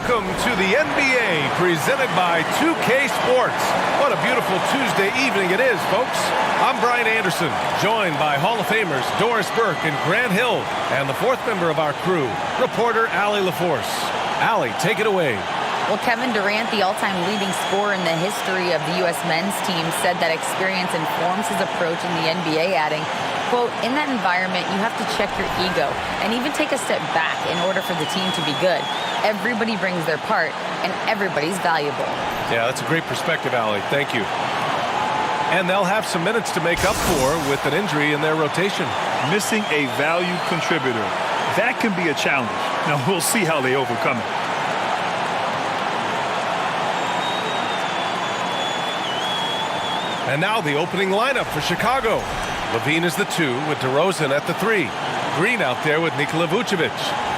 Welcome to the NBA, presented by 2K Sports. What a beautiful Tuesday evening it is, folks. I'm Brian Anderson, joined by Hall of Famers Doris Burke and Grant Hill, and the fourth member of our crew, reporter Allie LaForce. Allie, take it away. Well, Kevin Durant, the all-time leading scorer in the history of the U.S. men's team, said that experience informs his approach in the NBA, adding, quote, in that environment, you have to check your ego and even take a step back in order for the team to be good. Everybody brings their part, and everybody's valuable. Yeah, that's a great perspective, Allie. Thank you. And they'll have some minutes to make up for with an injury in their rotation. Missing a valued contributor. That can be a challenge. Now, we'll see how they overcome it. And now the opening lineup for Chicago. Lavine is the 2 with DeRozan at the 3. Green out there with Nikola Vucevic.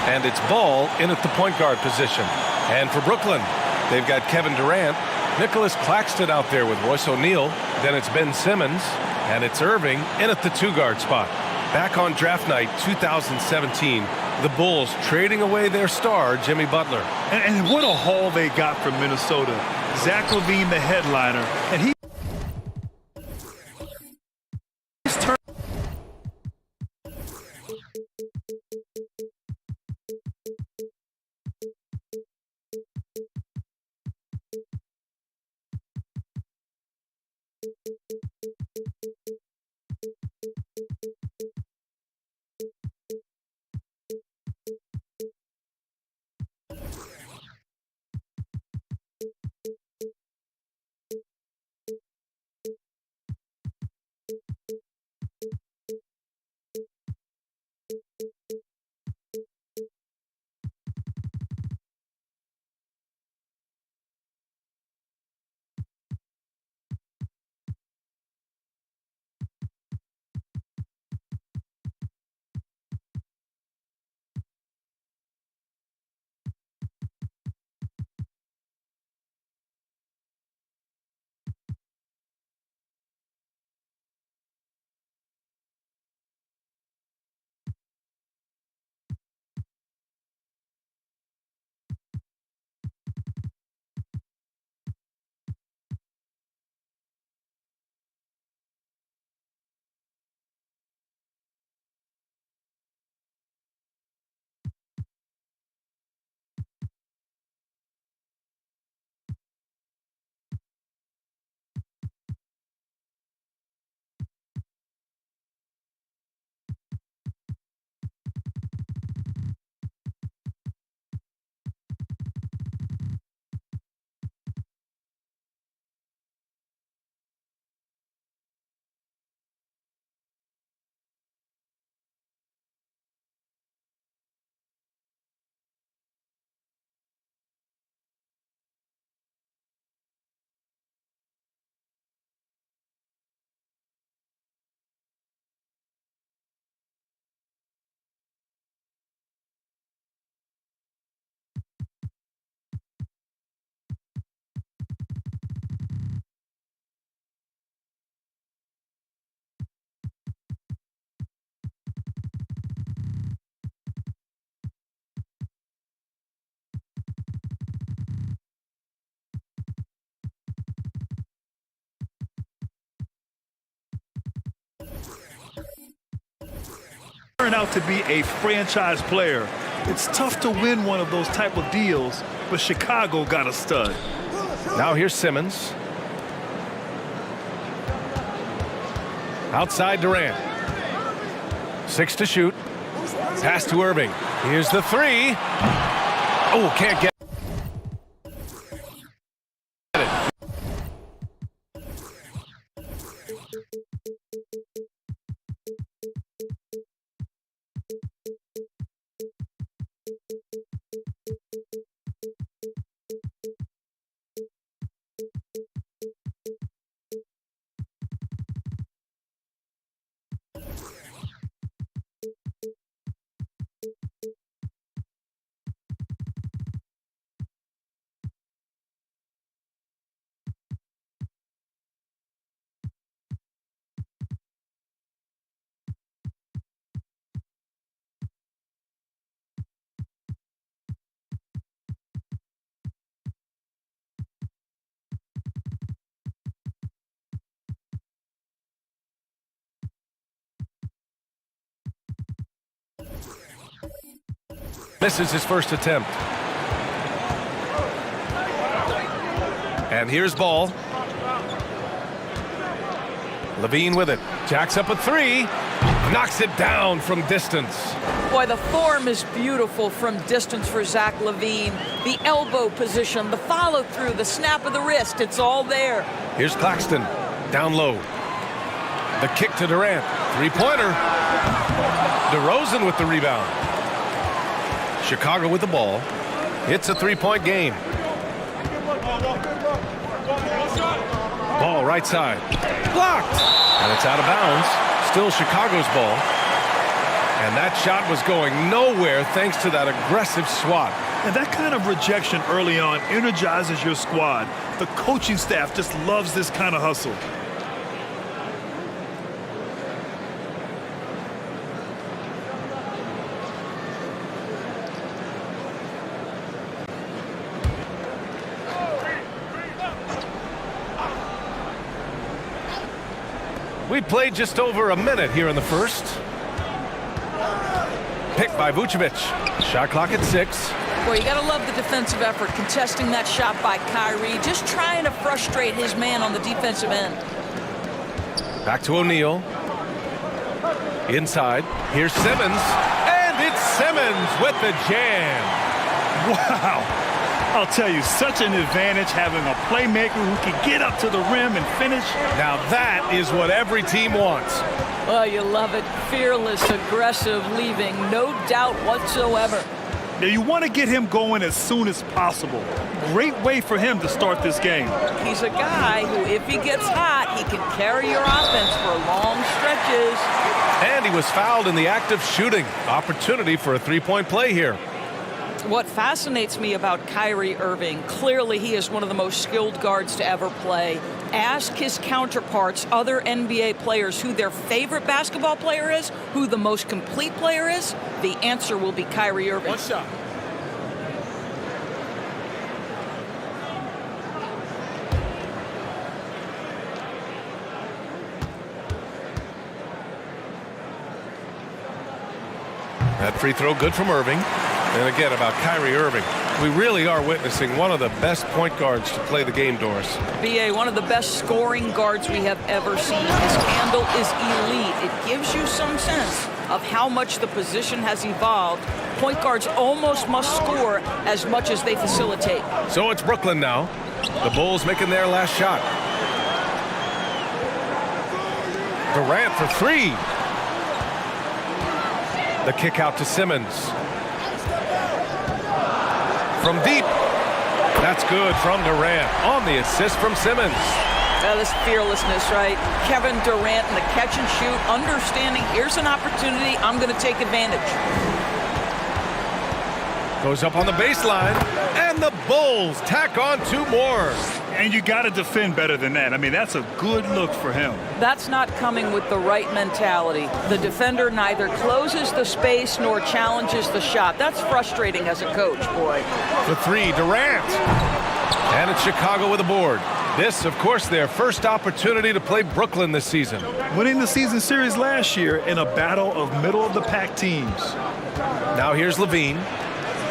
And it's Ball in at the point guard position. And for Brooklyn, they've got Kevin Durant, Nicholas Claxton out there with Royce O'Neal. Then it's Ben Simmons. And it's Irving in at the 2-guard spot. Back on draft night 2017, the Bulls trading away their star, Jimmy Butler. And what a haul they got from Minnesota. Zack Lavine, the headliner. And he turned out to be a franchise player. It's tough to win one of those type of deals, but Chicago got a stud. Now here's Simmons. Outside Durant. 6 to shoot. Pass to Irving. Here's the 3. Oh, can't get Misses his first attempt. And here's ball. Lavine with it. Jacks up a three. Knocks it down from distance. Boy, the form is beautiful from distance for Zack Lavine. The elbow position, the follow-through, the snap of the wrist, it's all there. Here's Claxton. Down low. The kick to Durant. Three-pointer. DeRozan with the rebound. Chicago with the ball. It's a three-point game. Ball right side. Blocked. And it's out of bounds. Still Chicago's ball. And that shot was going nowhere thanks to that aggressive swat. And that kind of rejection early on energizes your squad. The coaching staff just loves this kind of hustle. We played just over a minute here in the first. Picked by Vucevic. Shot clock at 6. Boy, you got to love the defensive effort, contesting that shot by Kyrie, just trying to frustrate his man on the defensive end. Back to O'Neal. Inside. Here's Simmons. And it's Simmons with the jam. Wow. I'll tell you, such an advantage having a playmaker who can get up to the rim and finish. Now that is what every team wants. Oh, you love it. Fearless, aggressive, leaving. No doubt whatsoever. Now, you want to get him going as soon as possible. Great way for him to start this game. He's a guy who, if he gets hot, he can carry your offense for long stretches. And he was fouled in the act of shooting. Opportunity for a three-point play here. What fascinates me about Kyrie Irving, clearly he is one of the most skilled guards to ever play. Ask his counterparts, other NBA players, who their favorite basketball player is, who the most complete player is. The answer will be Kyrie Irving. One shot. That free throw good from Irving. And again, about Kyrie Irving, we really are witnessing one of the best point guards to play the game, Doris. BA, one of the best scoring guards we have ever seen. His handle is elite. It gives you some sense of how much the position has evolved. Point guards almost must score as much as they facilitate. So it's Brooklyn now. The Bulls making their last shot. Durant for three. The kick out to Simmons. From deep. That's good from Durant on the assist from Simmons. This fearlessness, right? Kevin Durant in the catch and shoot, understanding here's an opportunity, I'm going to take advantage. Goes up on the baseline, and the Bulls tack on two more. And you got to defend better than that. I mean, that's a good look for him. That's not coming with the right mentality. The defender neither closes the space nor challenges the shot. That's frustrating as a coach, boy. The three, Durant. And it's Chicago with a board. This, of course, their first opportunity to play Brooklyn this season. Winning the season series last year in a battle of middle-of-the-pack teams. Now here's Lavine.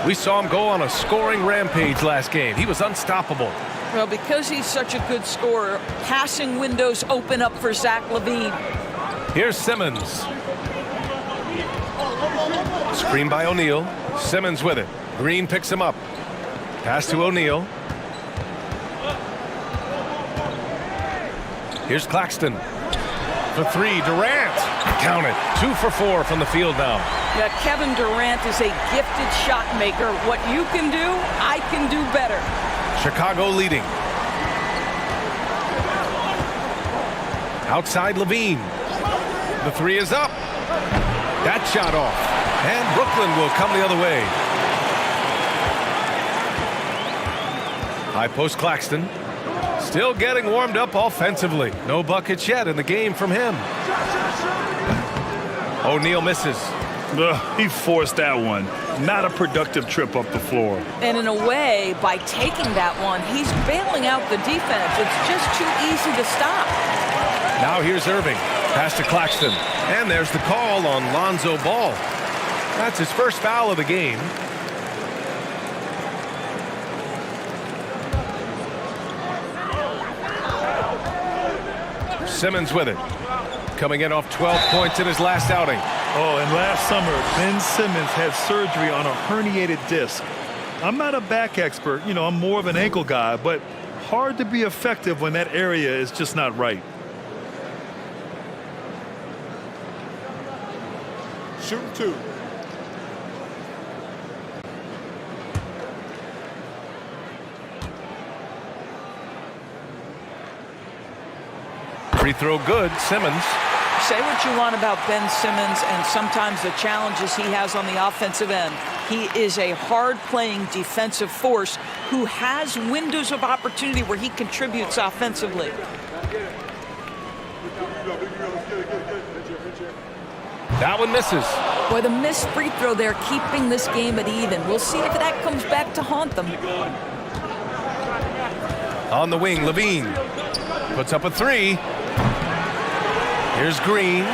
We saw him go on a scoring rampage last game. He was unstoppable. Well, because he's such a good scorer, passing windows open up for Zack Lavine. Here's Simmons. Screen by O'Neal. Simmons with it. Green picks him up. Pass to O'Neal. Here's Claxton. For three, Durant. Count it. 2 for 4 from the field now. Yeah, Kevin Durant is a gifted shot maker. What you can do, I can do better. Chicago leading. Outside Lavine. The three is up. That shot off. And Brooklyn will come the other way. High post Claxton. Still getting warmed up offensively. No buckets yet in the game from him. O'Neal misses. He forced that one. Not a productive trip up the floor. And in a way, by taking that one, he's bailing out the defense. It's just too easy to stop. Now here's Irving. Pass to Claxton. And there's the call on Lonzo Ball. That's his first foul of the game. Simmons with it. Coming in off 12 points in his last outing. Oh, and last summer, Ben Simmons had surgery on a herniated disc. I'm not a back expert, I'm more of an ankle guy, but hard to be effective when that area is just not right. Shooting 2. Free throw good, Simmons. Say what you want about Ben Simmons and sometimes the challenges he has on the offensive end. He is a hard-playing defensive force who has windows of opportunity where he contributes offensively. That one misses. Boy, the missed free throw there keeping this game at even. We'll see if that comes back to haunt them. On the wing, Lavine puts up a 3. Here's Green.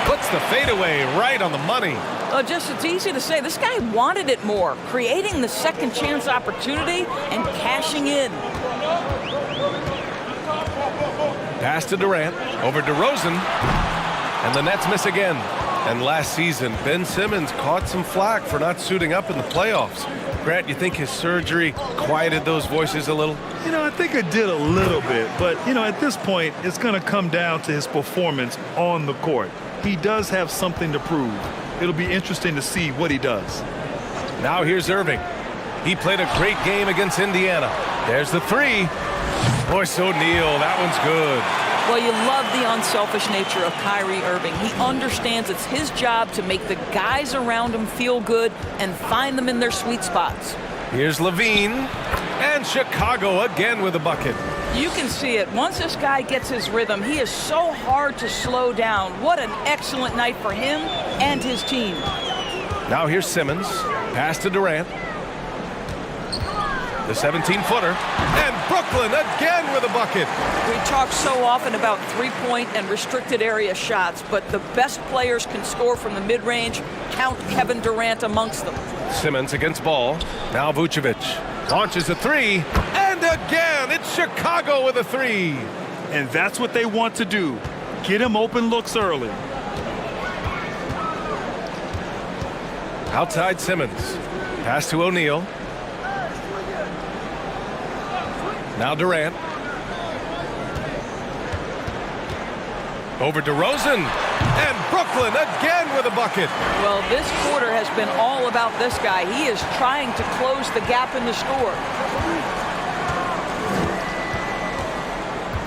Puts the fadeaway right on the money. It's easy to say. This guy wanted it more, creating the second chance opportunity and cashing in. Pass to Durant. Over DeRozan. And the Nets miss again. And last season, Ben Simmons caught some flack for not suiting up in the playoffs. Grant, you think his surgery quieted those voices a little? I think it did a little bit, but, at this point, it's going to come down to his performance on the court. He does have something to prove. It'll be interesting to see what he does. Now here's Irving. He played a great game against Indiana. There's the 3. Royce O'Neal, that one's good. Well, you love the unselfish nature of Kyrie Irving. He understands it's his job to make the guys around him feel good and find them in their sweet spots. Here's Lavine. And Chicago again with a bucket. You can see it. Once this guy gets his rhythm, he is so hard to slow down. What an excellent night for him and his team. Now here's Simmons. Pass to Durant. The 17-footer. And Brooklyn again with a bucket. We talk so often about three-point and restricted area shots, but the best players can score from the mid-range. Count Kevin Durant amongst them. Simmons against Ball. Now Vucevic launches a 3. And again, it's Chicago with a 3. And that's what they want to do. Get him open looks early. Outside Simmons. Pass to O'Neal. Now Durant. Over DeRozan. And Brooklyn again with a bucket. Well, this quarter has been all about this guy. He is trying to close the gap in the score.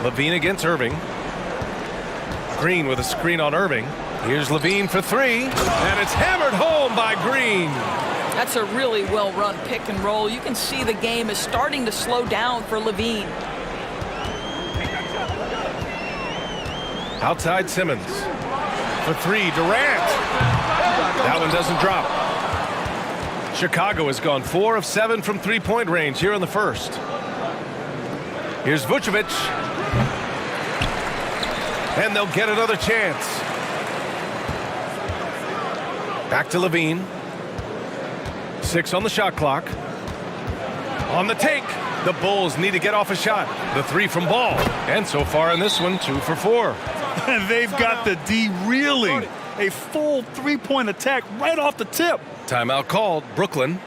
Lavine against Irving. Green with a screen on Irving. Here's Lavine for 3. And it's hammered home by Green. That's a really well-run pick and roll. You can see the game is starting to slow down for Lavine. Outside Simmons. For 3, Durant. That one doesn't drop. Chicago has gone 4 of 7 from three-point range here in the first. Here's Vucevic. And they'll get another chance. Back to Lavine. 6 on the shot clock. On the take. The Bulls need to get off a shot. The 3 from Ball. And so far in this one, 2 for 4. And they've got the D reeling. A full three-point attack right off the tip. Timeout called. Brooklyn.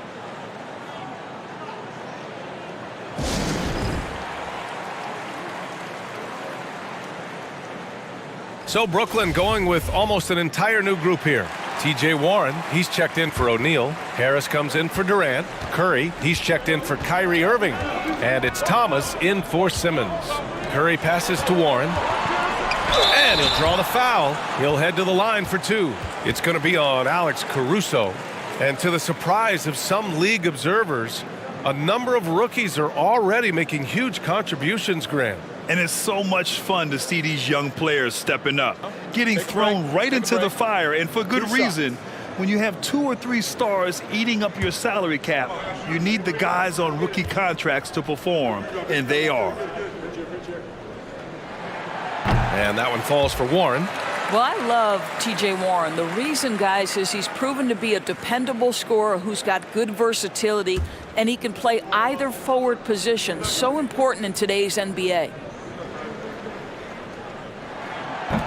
So Brooklyn going with almost an entire new group here. TJ Warren, he's checked in for O'Neal. Harris comes in for Durant. Curry, he's checked in for Kyrie Irving. And it's Thomas in for Simmons. Curry passes to Warren. And he'll draw the foul. He'll head to the line for 2. It's going to be on Alex Caruso. And to the surprise of some league observers, a number of rookies are already making huge contributions, Grant. And it's so much fun to see these young players stepping up, getting thrown right into the fire, and for good reason. When you have 2 or 3 stars eating up your salary cap, you need the guys on rookie contracts to perform, and they are. And that one falls for Warren. Well, I love TJ Warren. The reason, guys, is he's proven to be a dependable scorer who's got good versatility, and he can play either forward position. So important in today's NBA.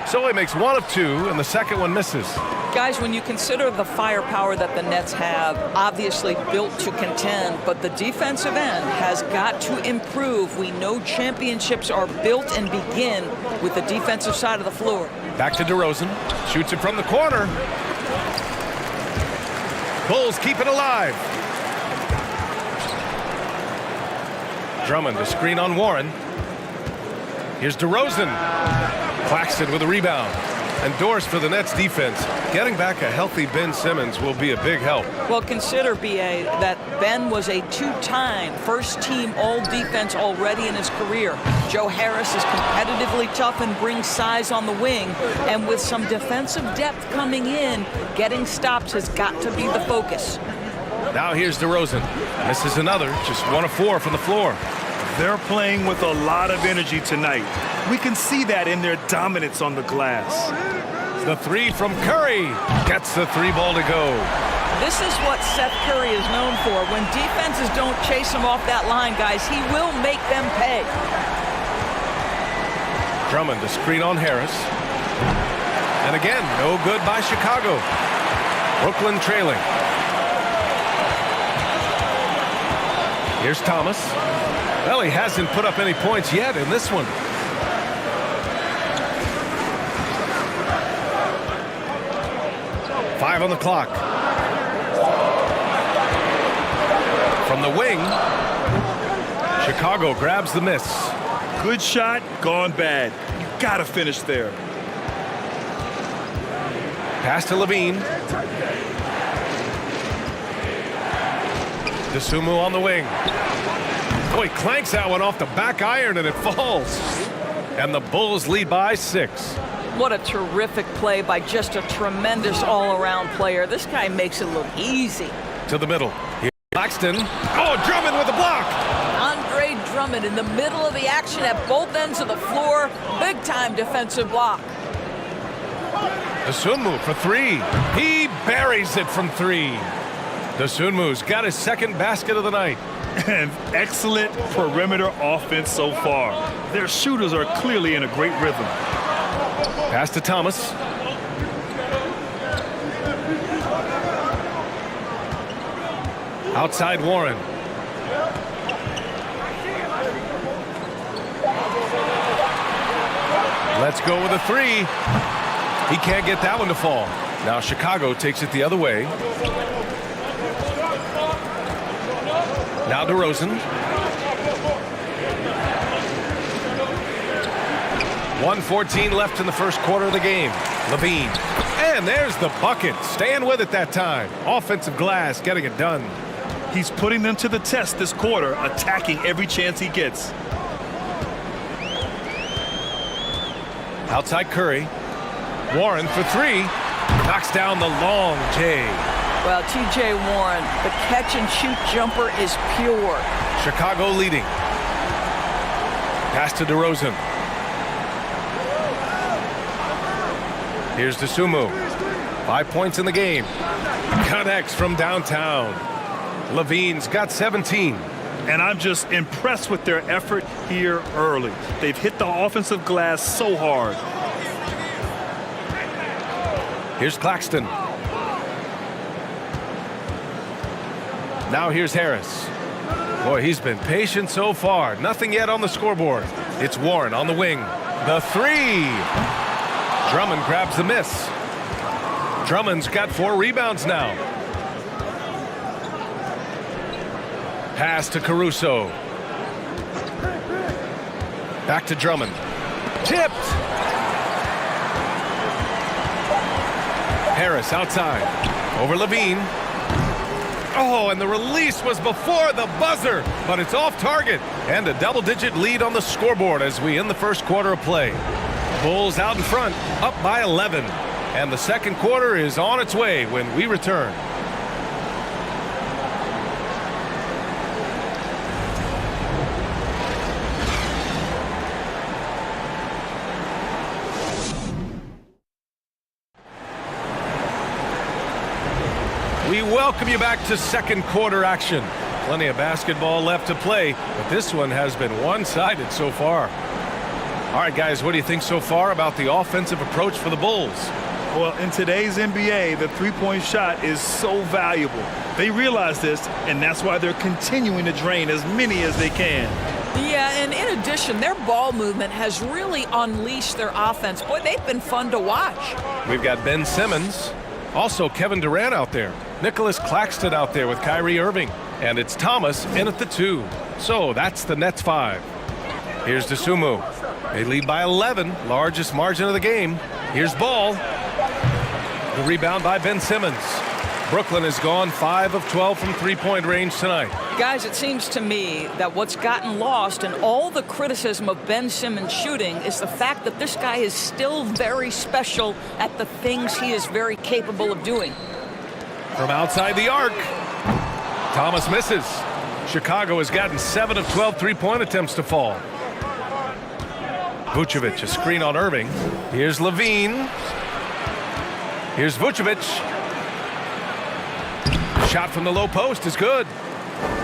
So he makes one of two, and the second one misses. Guys, when you consider the firepower that the Nets have, obviously built to contend, but the defensive end has got to improve. We know championships are built and begin with the defensive side of the floor. Back to DeRozan. Shoots it from the corner. Bulls keep it alive. Drummond, a screen on Warren. Here's DeRozan. Claxton with a rebound. And doors for the Nets defense. Getting back a healthy Ben Simmons will be a big help. Well, consider, B.A., that Ben was a two-time first-team all-defense already in his career. Joe Harris is competitively tough and brings size on the wing. And with some defensive depth coming in, getting stops has got to be the focus. Now here's DeRozan. Misses another, just 1 of 4 from the floor. They're playing with a lot of energy tonight. We can see that in their dominance on the glass. The three from Curry. Gets the three ball to go. This is what Seth Curry is known for. When defenses don't chase him off that line, guys, he will make them pay. Drummond, a screen on Harris. And again, no good by Chicago. Brooklyn trailing. Here's Thomas. Well, he hasn't put up any points yet in this one. Five on the clock. From the wing, Chicago grabs the miss. Good shot, gone bad. You gotta finish there. Pass to Lavine. DeSumo on the wing. Oh, he clanks that one off the back iron and it falls. And the Bulls lead by 6. What a terrific play by just a tremendous all-around player. This guy makes it look easy. To the middle. Here's Claxton. Oh, Drummond with the block. Andre Drummond in the middle of the action at both ends of the floor. Big-time defensive block. DeSumo for 3. He buries it from 3. DeSumu's got his second basket of the night. And excellent perimeter offense so far. Their shooters are clearly in a great rhythm. Pass to Thomas. Outside Warren. Let's go with a 3. He can't get that one to fall. Now Chicago takes it the other way. Now DeRozan. 1:14 left in the first quarter of the game. Lavine. And there's the bucket. Staying with it that time. Offensive glass getting it done. He's putting them to the test this quarter, attacking every chance he gets. Outside Curry. Warren for 3. Knocks down the long J. Well, T.J. Warren, the catch-and-shoot jumper is pure. Chicago leading. Pass to DeRozan. Here's DeSumo. 5 points in the game. Connects from downtown. Lavine's got 17. And I'm just impressed with their effort here early. They've hit the offensive glass so hard. Here's Claxton. Now here's Harris. Boy, he's been patient so far. Nothing yet on the scoreboard. It's Warren on the wing. The 3. Drummond grabs the miss. Drummond's got 4 rebounds now. Pass to Caruso. Back to Drummond. Tipped. Harris outside. Over Lavine. Oh, and the release was before the buzzer, but it's off target. And a double-digit lead on the scoreboard as we end the first quarter of play. Bulls out in front, up by 11. And the second quarter is on its way when we return. We welcome you back to second quarter action. Plenty of basketball left to play, but this one has been one-sided so far. All right, guys, what do you think so far about the offensive approach for the Bulls? Well, in today's NBA, the three-point shot is so valuable. They realize this, and that's why they're continuing to drain as many as they can. Yeah, and in addition, their ball movement has really unleashed their offense. Boy, they've been fun to watch. We've got Ben Simmons, also Kevin Durant out there, Nicholas Claxton out there with Kyrie Irving, and it's Thomas in at the 2. So that's the Nets 5. Here's Dosunmu. They lead by 11, largest margin of the game. Here's Ball. The rebound by Ben Simmons. Brooklyn has gone 5 of 12 from three-point range tonight. Guys, it seems to me that what's gotten lost in all the criticism of Ben Simmons shooting is the fact that this guy is still very special at the things he is very capable of doing. From outside the arc, Thomas misses. Chicago has gotten 7 of 12 three-point attempts to fall. Vucevic, a screen on Irving. Here's Lavine. Here's Vucevic. Shot from the low post is good.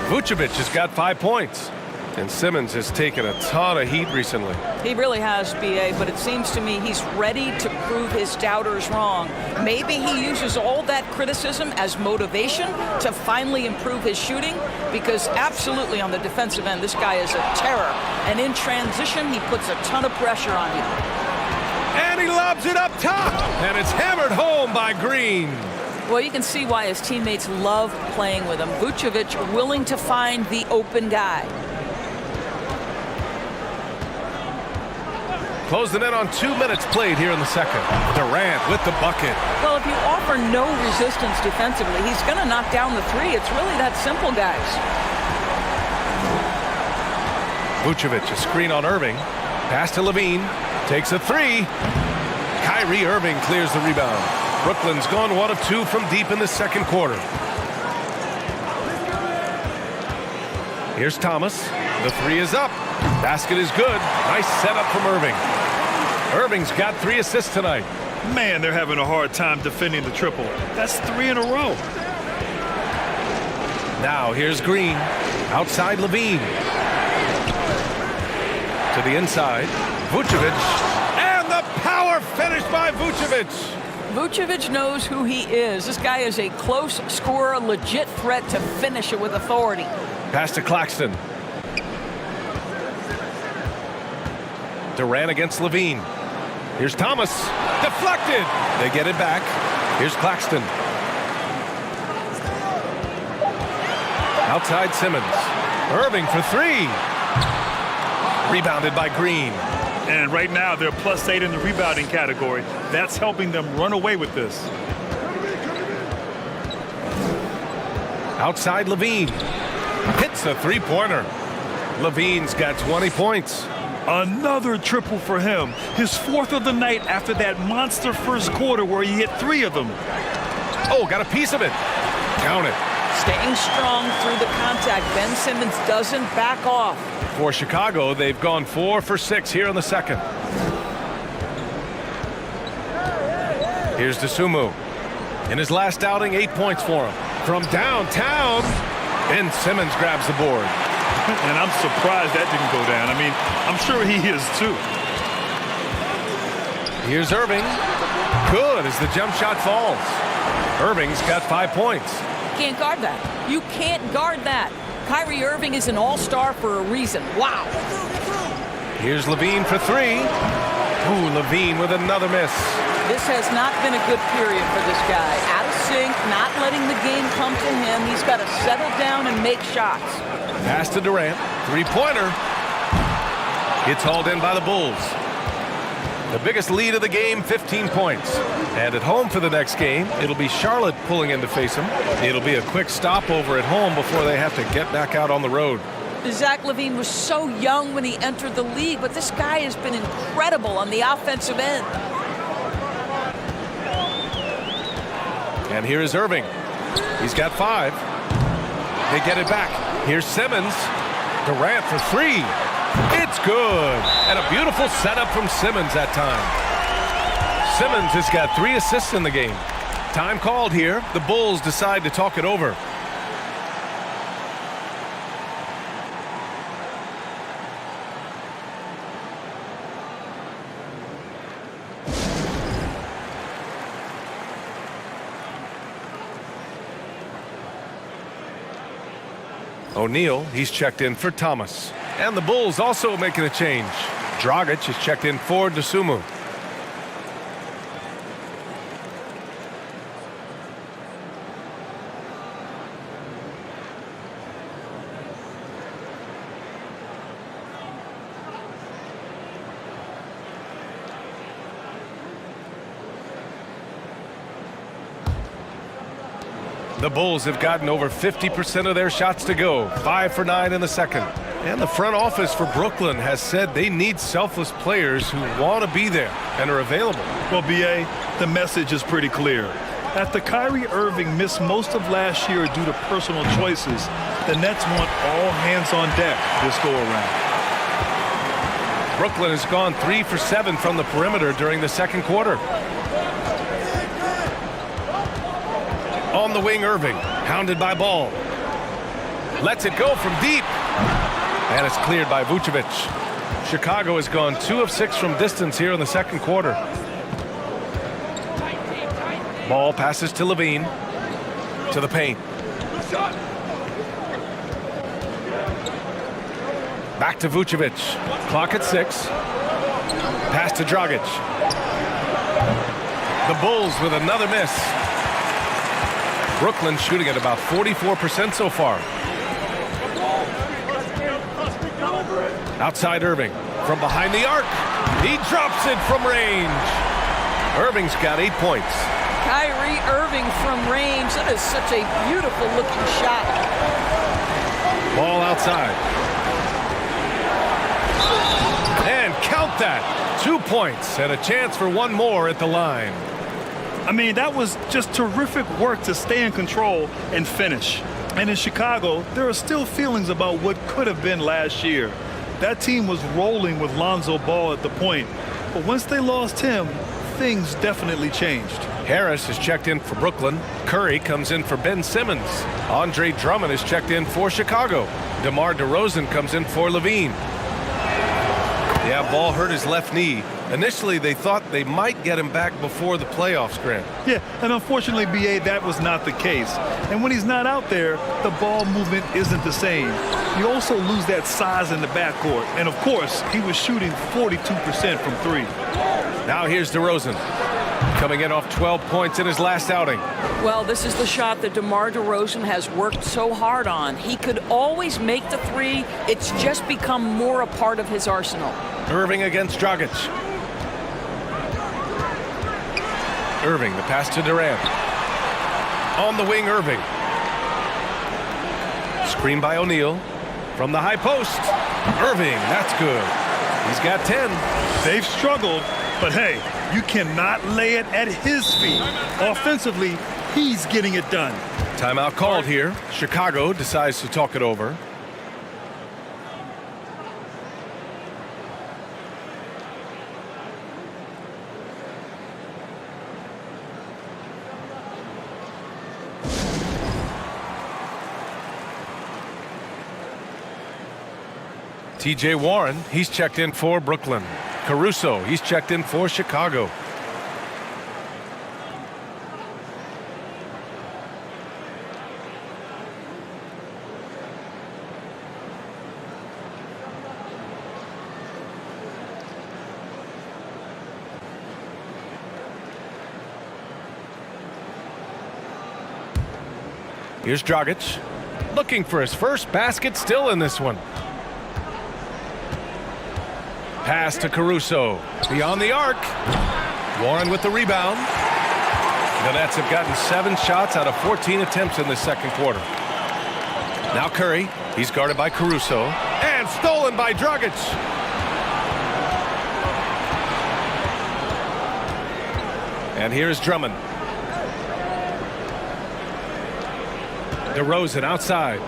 Vucevic has got 5 points. And Simmons has taken a ton of heat recently. He really has, B.A., but it seems to me he's ready to prove his doubters wrong. Maybe he uses all that criticism as motivation to finally improve his shooting, because absolutely on the defensive end, this guy is a terror. And in transition, he puts a ton of pressure on you. And he lobs it up top. And it's hammered home by Green. Well, you can see why his teammates love playing with him. Vucevic willing to find the open guy. Close the net on 2 minutes played here in the second. Durant with the bucket. Well, if you offer no resistance defensively, he's going to knock down the 3. It's really that simple, guys. Vucevic, a screen on Irving. Pass to Lavine. Takes a 3. Kyrie Irving clears the rebound. Brooklyn's gone 1 of 2 from deep in the second quarter. Here's Thomas. The 3 is up. Basket is good. Nice setup from Irving. Irving's got 3 assists tonight. Man, they're having a hard time defending the triple. That's 3 in a row. Now here's Green. Outside Lavine. To the inside. Vucevic. And the power finish by Vucevic. Vucevic knows who he is. This guy is a close scorer, legit threat to finish it with authority. Pass to Claxton. Durant against Lavine. Here's Thomas. Deflected. They get it back. Here's Claxton. Outside Simmons. Irving for 3. Rebounded by Green. And right now, they're +8 in the rebounding category. That's helping them run away with this. Outside Lavine. Hits a three-pointer. Lavine's got 20 points. Another triple for him. His 4th of the night after that monster first quarter where he hit 3 of them. Oh, got a piece of it. Count it. Staying strong through the contact. Ben Simmons doesn't back off. For Chicago, they've gone 4 for 6 here in the second. Here's Dosunmu. In his last outing, 8 points for him. From downtown, Ben Simmons grabs the board. And I'm surprised that didn't go down. I mean, I'm sure he is too. Here's Irving. Good as the jump shot falls. Irving's got 5 points. Can't guard that. You can't guard that. Kyrie Irving is an all-star for a reason. Wow. Here's Lavine for 3. Ooh, Lavine with another miss. This has not been a good period for this guy. Out of sync, not letting the game come to him. He's got to settle down and make shots. Pass to Durant. Three-pointer. Gets hauled in by the Bulls. The biggest lead of the game, 15 points. And at home for the next game, it'll be Charlotte pulling in to face them. It'll be a quick stopover at home before they have to get back out on the road. Zach Lavine was so young when he entered the league, but this guy has been incredible on the offensive end. And here is Irving. He's got 5. They get it back. Here's Simmons. Durant for 3. It's good. And a beautiful setup from Simmons that time. Simmons has got 3 assists in the game. Time called here. The Bulls decide to talk it over. O'Neal, he's checked in for Thomas. And the Bulls also making a change. Dragic is checked in for Dosunmu. The Bulls have gotten over 50% of their shots to go, 5 for 9 in the second. And the front office for Brooklyn has said they need selfless players who want to be there and are available. Well, B.A., the message is pretty clear. After Kyrie Irving missed most of last year due to personal choices, the Nets want all hands on deck this go-around. Brooklyn has gone 3 for 7 from the perimeter during the second quarter. On the wing, Irving, hounded by Ball. Lets it go from deep. And it's cleared by Vucevic. Chicago has gone 2 of 6 from distance here in the second quarter. Ball passes to Lavine. To the paint. Back to Vucevic. Clock at 6. Pass to Dragic. The Bulls with another miss. Brooklyn shooting at about 44% so far. Outside Irving. From behind the arc. He drops it from range. Irving's got 8 points. Kyrie Irving from range. That is such a beautiful looking shot. Ball outside. And count that. 2 points and a chance for one more at the line. I mean, that was just terrific work to stay in control and finish. And in Chicago, there are still feelings about what could have been last year. That team was rolling with Lonzo Ball at the point. But once they lost him, things definitely changed. Harris is checked in for Brooklyn. Curry comes in for Ben Simmons. Andre Drummond is checked in for Chicago. DeMar DeRozan comes in for Lavine. Yeah, Ball hurt his left knee. Initially, they thought they might get him back before the playoffs, Grant. Yeah, and unfortunately, B.A., that was not the case. And when he's not out there, the ball movement isn't the same. You also lose that size in the backcourt. And, of course, he was shooting 42% from 3. Now here's DeRozan, coming in off 12 points in his last outing. Well, this is the shot that DeMar DeRozan has worked so hard on. He could always make the 3. It's just become more a part of his arsenal. Irving against Dragic. Irving, the pass to Durant. On the wing, Irving. Screen by O'Neal. From the high post. Irving, that's good. He's got 10. They've struggled, but hey, you cannot lay it at his feet. Offensively, he's getting it done. Timeout called here. Chicago decides to talk it over. T.J. Warren, he's checked in for Brooklyn. Caruso, he's checked in for Chicago. Here's Dragic, looking for his first basket, still in this one. Pass to Caruso. Beyond the arc. Warren with the rebound. The Nets have gotten 7 shots out of 14 attempts in the second quarter. Now Curry. He's guarded by Caruso. And stolen by Dragic. And here's Drummond. DeRozan outside.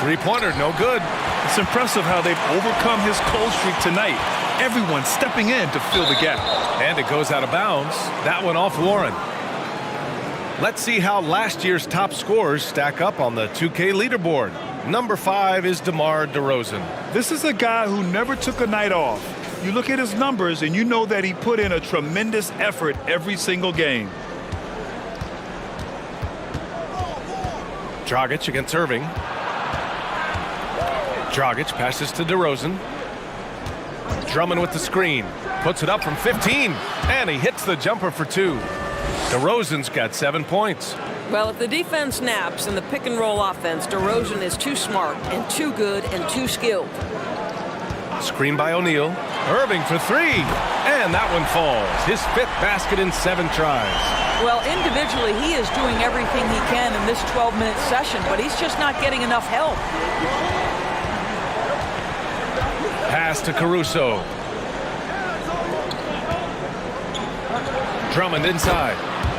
Three-pointer, no good. It's impressive how they've overcome his cold streak tonight. Everyone stepping in to fill the gap. And it goes out of bounds. That one off Warren. Let's see how last year's top scorers stack up on the 2K leaderboard. Number 5 is DeMar DeRozan. This is a guy who never took a night off. You look at his numbers and you know that he put in a tremendous effort every single game. Dragic against Irving. Dragic passes to DeRozan. Drummond with the screen. Puts it up from 15. And he hits the jumper for 2. DeRozan's got 7 points. Well, if the defense naps in the pick-and-roll offense, DeRozan is too smart and too good and too skilled. Screen by O'Neal. Irving for 3. And that one falls. His 5th basket in 7 tries. Well, individually, he is doing everything he can in this 12-minute session, but he's just not getting enough help. Pass to Caruso. Drummond inside.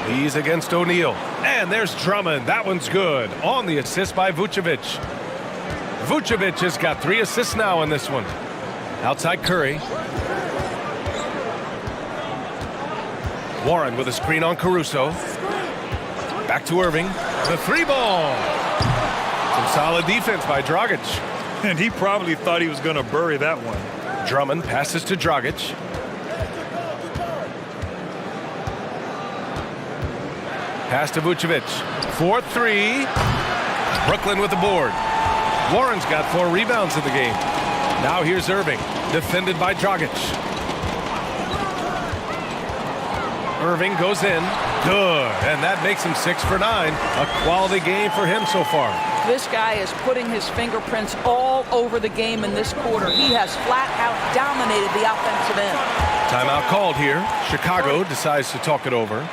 He's against O'Neal. And there's Drummond. That one's good. On the assist by Vucevic. Vucevic has got 3 assists now in this one. Outside Curry. Warren with a screen on Caruso. Back to Irving. The 3-ball. Some solid defense by Dragic. And he probably thought he was going to bury that one. Drummond passes to Dragic. Pass to Vucevic. 4-3. Brooklyn with the board. Warren's got 4 rebounds in the game. Now here's Irving. Defended by Dragic. Irving goes in. Good. And that makes him 6 for 9. A quality game for him so far. This guy is putting his fingerprints all over the game in this quarter. He has flat out dominated the offensive end. Timeout called here. Chicago decides to talk it over.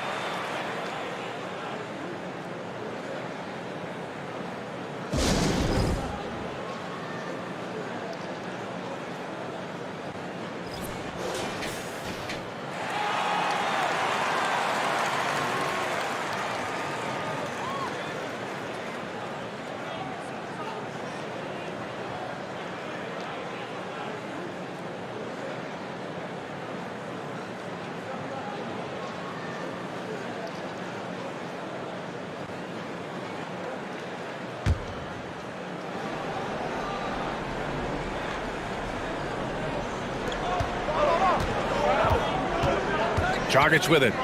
Dragic with it.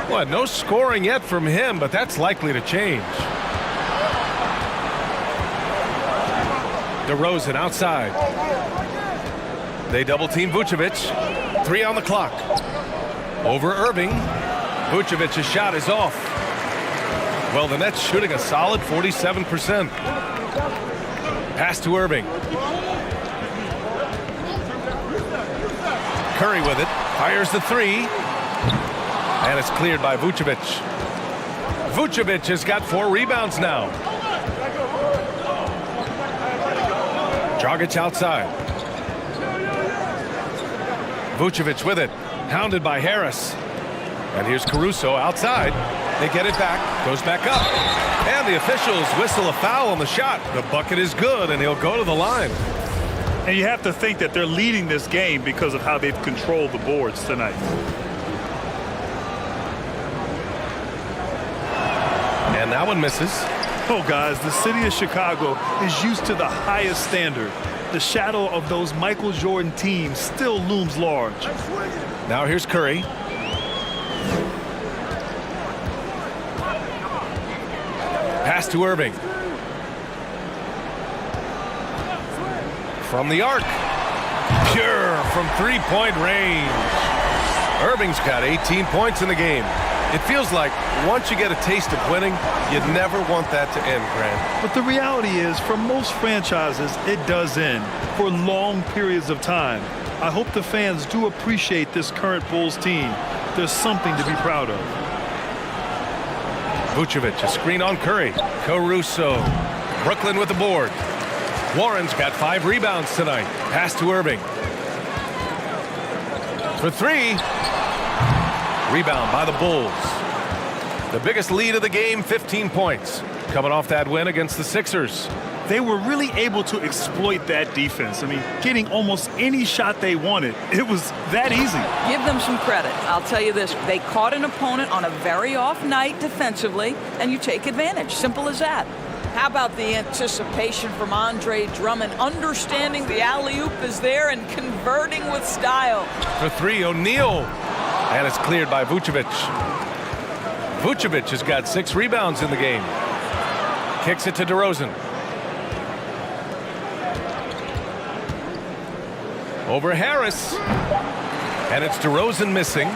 Well, no scoring yet from him, but that's likely to change. DeRozan outside. They double-team Vucevic. 3 on the clock. Over Irving. Vucevic's shot is off. Well, the Nets shooting a solid 47%. Pass to Irving. Curry with it. Fires the 3. And it's cleared by Vucevic. Vucevic has got 4 rebounds now. Dragic outside. Vucevic with it. Hounded by Harris. And here's Caruso outside. They get it back. Goes back up. And the officials whistle a foul on the shot. The bucket is good, and he'll go to the line. And you have to think that they're leading this game because of how they've controlled the boards tonight. And that one misses. Oh, guys, the city of Chicago is used to the highest standard. The shadow of those Michael Jordan teams still looms large. Now here's Curry. Pass to Irving. From the arc. Pure from 3-point range. Irving's got 18 points in the game. It feels like once you get a taste of winning, you never want that to end, Grant. But the reality is, for most franchises, it does end for long periods of time. I hope the fans do appreciate this current Bulls team. There's something to be proud of. Vucevic, a screen on Curry. Caruso. Brooklyn with the board. Warren's got 5 rebounds tonight. Pass to Irving. For 3. Rebound by the Bulls. The biggest lead of the game, 15 points. Coming off that win against the Sixers. They were really able to exploit that defense. I mean, getting almost any shot they wanted. It was that easy. Give them some credit. I'll tell you this. They caught an opponent on a very off night defensively, and you take advantage. Simple as that. How about the anticipation from Andre Drummond, understanding the alley-oop is there and converting with style. For 3, O'Neal. And it's cleared by Vucevic. Vucevic has got 6 rebounds in the game. Kicks it to DeRozan. Over Harris. And it's DeRozan missing.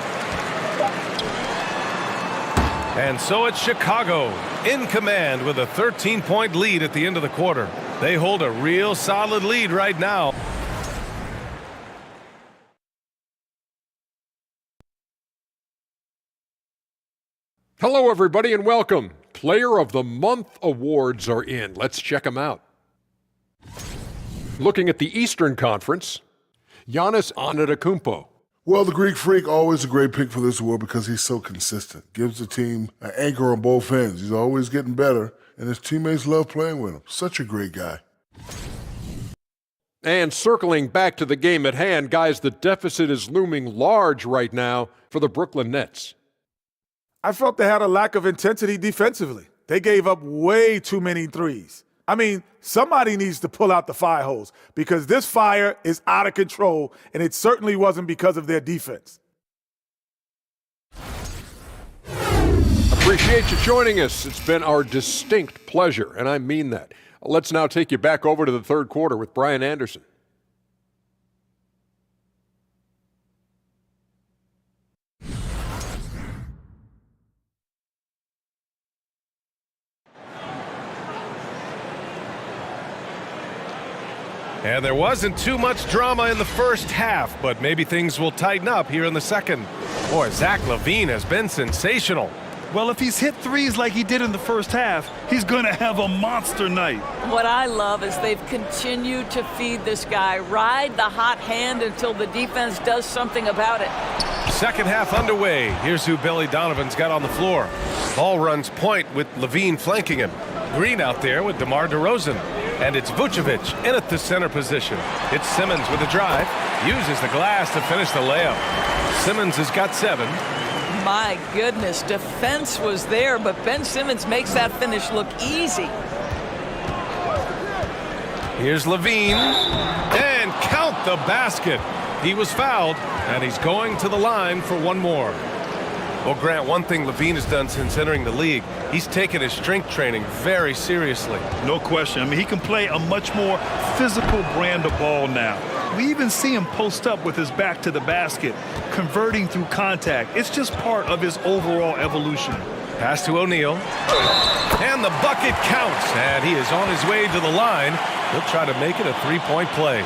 And so it's Chicago in command with a 13-point lead at the end of the quarter. They hold a real solid lead right now. Hello, everybody, and welcome. Player of the Month awards are in. Let's check them out. Looking at the Eastern Conference, Giannis Antetokounmpo. Well, the Greek Freak, always a great pick for this award because he's so consistent. Gives the team an anchor on both ends. He's always getting better, and his teammates love playing with him. Such a great guy. And circling back to the game at hand, guys, the deficit is looming large right now for the Brooklyn Nets. I felt they had a lack of intensity defensively. They gave up way too many threes. I mean, somebody needs to pull out the fire hose because this fire is out of control, and it certainly wasn't because of their defense. Appreciate you joining us. It's been our distinct pleasure, and I mean that. Let's now take you back over to the third quarter with Brian Anderson. And there wasn't too much drama in the first half, but maybe things will tighten up here in the second. Boy, Zack Lavine has been sensational. Well, if he's hit threes like he did in the first half, he's going to have a monster night. What I love is they've continued to feed this guy, ride the hot hand until the defense does something about it. Second half underway. Here's who Billy Donovan's got on the floor. Ball runs point with Lavine flanking him. Green out there with DeMar DeRozan. And it's Vucevic in at the center position. It's Simmons with a drive. Uses the glass to finish the layup. Simmons has got 7. My goodness, defense was there, but Ben Simmons makes that finish look easy. Here's Lavine. And count the basket. He was fouled, and he's going to the line for one more. Well, Grant, one thing Lavine has done since entering the league, he's taken his strength training very seriously. No question. I mean, he can play a much more physical brand of ball now. We even see him post up with his back to the basket, converting through contact. It's just part of his overall evolution. Pass to O'Neal. And the bucket counts. And he is on his way to the line. He'll try to make it a three-point play.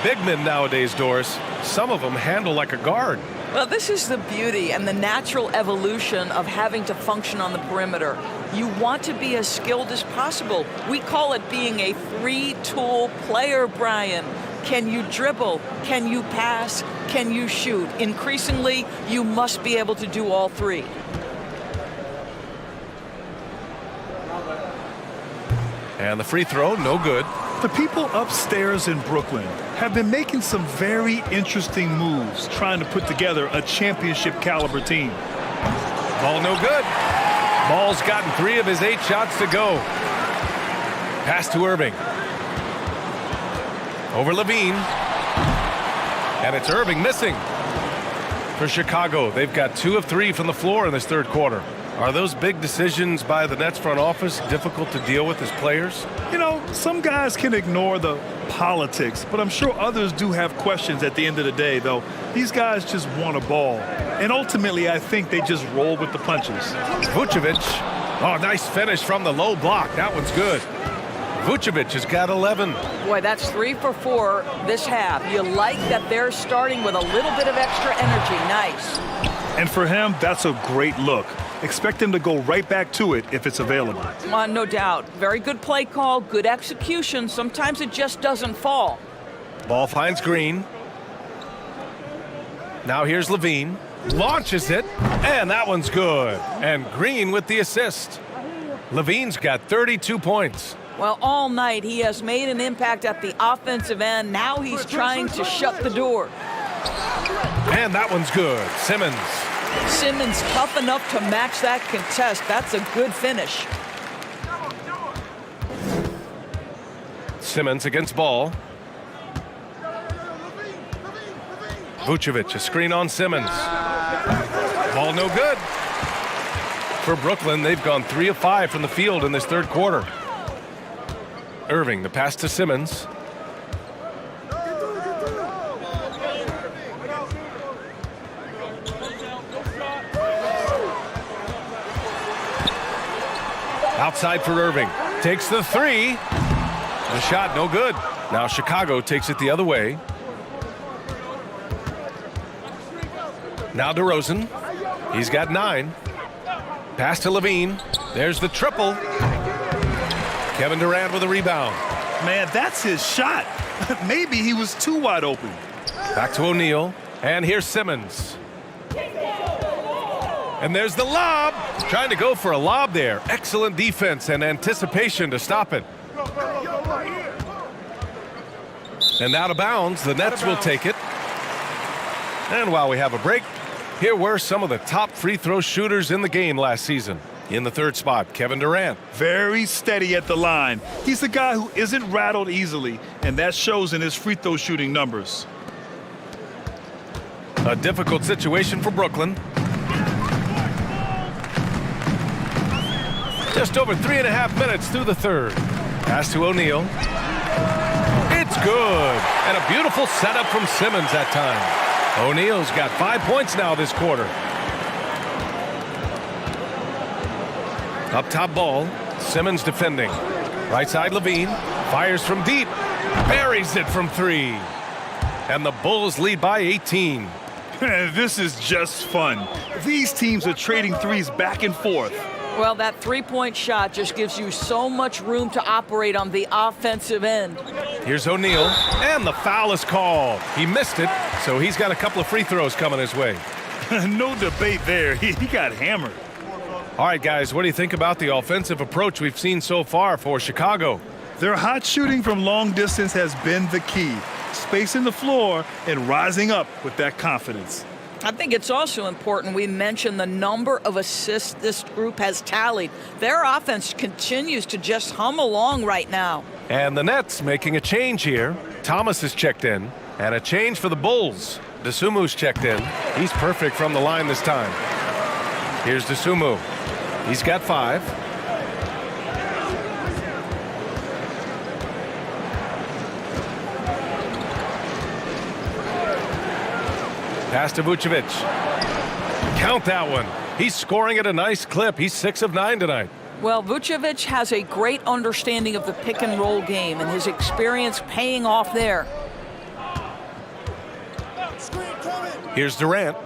Big men nowadays, Doris, some of them handle like a guard. Well, this is the beauty and the natural evolution of having to function on the perimeter. You want to be as skilled as possible. We call it being a three-tool player, Brian. Can you dribble? Can you pass? Can you shoot? Increasingly, you must be able to do all three. And the free throw, no good. The people upstairs in Brooklyn have been making some very interesting moves trying to put together a championship caliber team. Ball no good. Ball's gotten 3 of his 8 shots to go. Pass to Irving. Over Lavine. And it's Irving missing. For Chicago, they've got 2 of 3 from the floor in this third quarter. Are those big decisions by the Nets front office difficult to deal with as players? You know, some guys can ignore the politics, but I'm sure others do have questions at the end of the day, though. These guys just want a ball. And ultimately, I think they just roll with the punches. Vucevic. Oh, nice finish from the low block. That one's good. Vucevic has got 11. Boy, that's 3 for 4 this half. You like that they're starting with a little bit of extra energy. Nice. And for him, that's a great look. Expect him to go right back to it if it's available. No doubt. Very good play call, good execution. Sometimes it just doesn't fall. Ball finds Green. Now here's Lavine. Launches it, and that one's good. And Green with the assist. Lavine's got 32 points. Well, all night he has made an impact at the offensive end. Now he's trying to shut the door. And that one's good. Simmons. Simmons tough enough to match that contest. That's a good finish. Simmons against Ball. Vucevic, a screen on Simmons. Ball no good. For Brooklyn, they've gone 3 of 5 from the field in this third quarter. Irving, the pass to Simmons. Outside for Irving. Takes the 3. The shot no good. Now Chicago takes it the other way. Now DeRozan. He's got 9. Pass to Lavine. There's the triple. Kevin Durant with a rebound. Man, that's his shot. Maybe he was too wide open. Back to O'Neal. And here's Simmons. And there's the lob. Trying to go for a lob there. Excellent defense and anticipation to stop it. And out of bounds. The Nets will take it. And while we have a break, here were some of the top free throw shooters in the game last season. In the third spot, Kevin Durant. Very steady at the line. He's the guy who isn't rattled easily, and that shows in his free throw shooting numbers. A difficult situation for Brooklyn. Just over 3.5 minutes through the third. Pass to O'Neal. It's good. And a beautiful setup from Simmons that time. O'Neal's got 5 points now this quarter. Up top ball. Simmons defending. Right side Lavine. Fires from deep. Buries it from 3. And the Bulls lead by 18. This is just fun. These teams are trading threes back and forth. Well, that three-point shot just gives you so much room to operate on the offensive end. Here's O'Neal, and the foul is called. He missed it, so he's got a couple of free throws coming his way. No debate there. He got hammered. All right, guys, what do you think about the offensive approach we've seen so far for Chicago? Their hot shooting from long distance has been the key. Spacing the floor and rising up with that confidence. I think it's also important we mention the number of assists this group has tallied. Their offense continues to just hum along right now. And the Nets making a change here. Thomas is checked in, and a change for the Bulls. Desumu's checked in. He's perfect from the line this time. Here's Desumu. He's got 5. Pass to Vucevic. Count that one. He's scoring at a nice clip. He's 6 of 9 tonight. Well, Vucevic has a great understanding of the pick and roll game, and his experience paying off there. Here's Durant.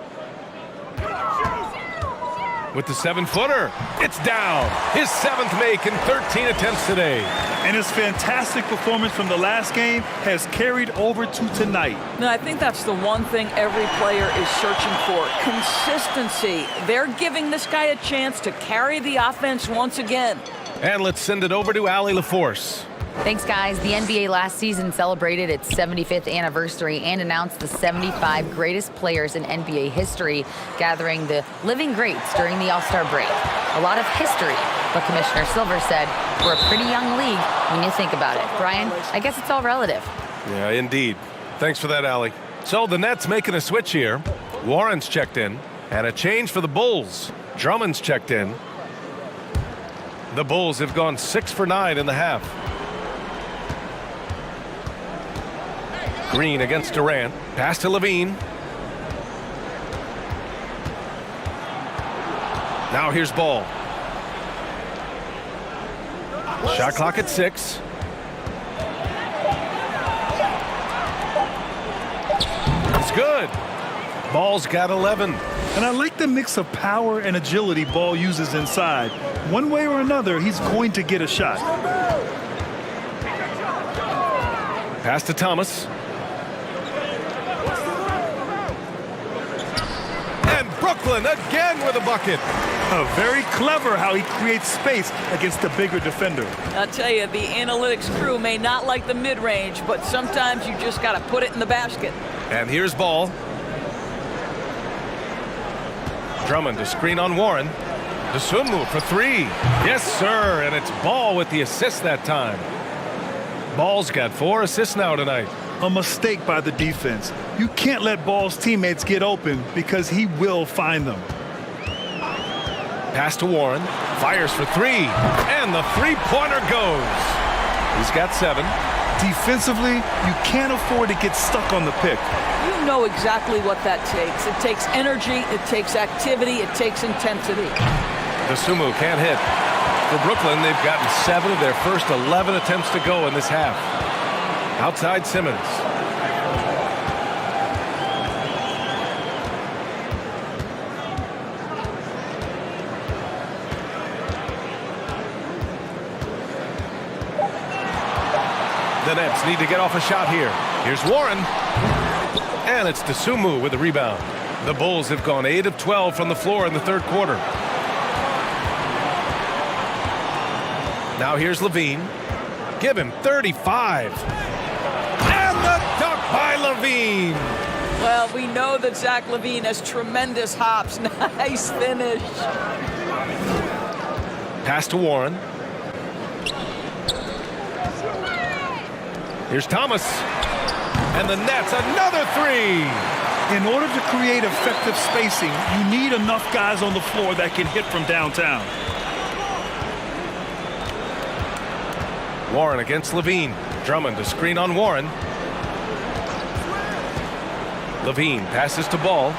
With the 7-footer. It's down. His 7th make in 13 attempts today. And his fantastic performance from the last game has carried over to tonight. Now, I think that's the one thing every player is searching for. Consistency. They're giving this guy a chance to carry the offense once again. And let's send it over to Allie LaForce. Thanks, guys. The NBA last season celebrated its 75th anniversary and announced the 75 greatest players in NBA history, gathering the living greats during the All-Star break. A lot of history, but Commissioner Silver said, we're a pretty young league when you think about it. Brian, I guess it's all relative. Yeah, indeed. Thanks for that, Allie. So the Nets making a switch here. Warren's checked in, and a change for the Bulls. Drummond's checked in. The Bulls have gone 6 for 9 in the half. Green against Durant. Pass to Lavine. Now here's Ball. Shot clock at 6. It's good. Ball's got 11. And I like the mix of power and agility Ball uses inside. One way or another, he's going to get a shot. Pass to Thomas. Brooklyn again with a bucket. Very clever how he creates space against the bigger defender. I'll tell you, the analytics crew may not like the mid-range, but sometimes you just got to put it in the basket. And here's Ball. Drummond to screen on Warren. Desumu for 3. Yes, sir. And it's Ball with the assist that time. Ball's got 4 assists now tonight. A mistake by the defense. You can't let Ball's teammates get open because he will find them. Pass to Warren. Fires for three. And the three-pointer goes. He's got 7. Defensively, you can't afford to get stuck on the pick. You know exactly what that takes. It takes energy, it takes activity, it takes intensity. Dosunmu can't hit. For Brooklyn, they've gotten 7 of their first 11 attempts to go in this half. Outside Simmons. The Nets need to get off a shot here. Here's Warren. And it's Dosunmu with the rebound. The Bulls have gone 8 of 12 from the floor in the third quarter. Now here's Lavine. Give him 35. And the dunk by Lavine. Well, we know that Zach Lavine has tremendous hops. Nice finish. Pass to Warren. Here's Thomas. And the Nets, another 3. In order to create effective spacing, you need enough guys on the floor that can hit from downtown. Warren against Lavine. Drummond to screen on Warren. Lavine passes to Ball.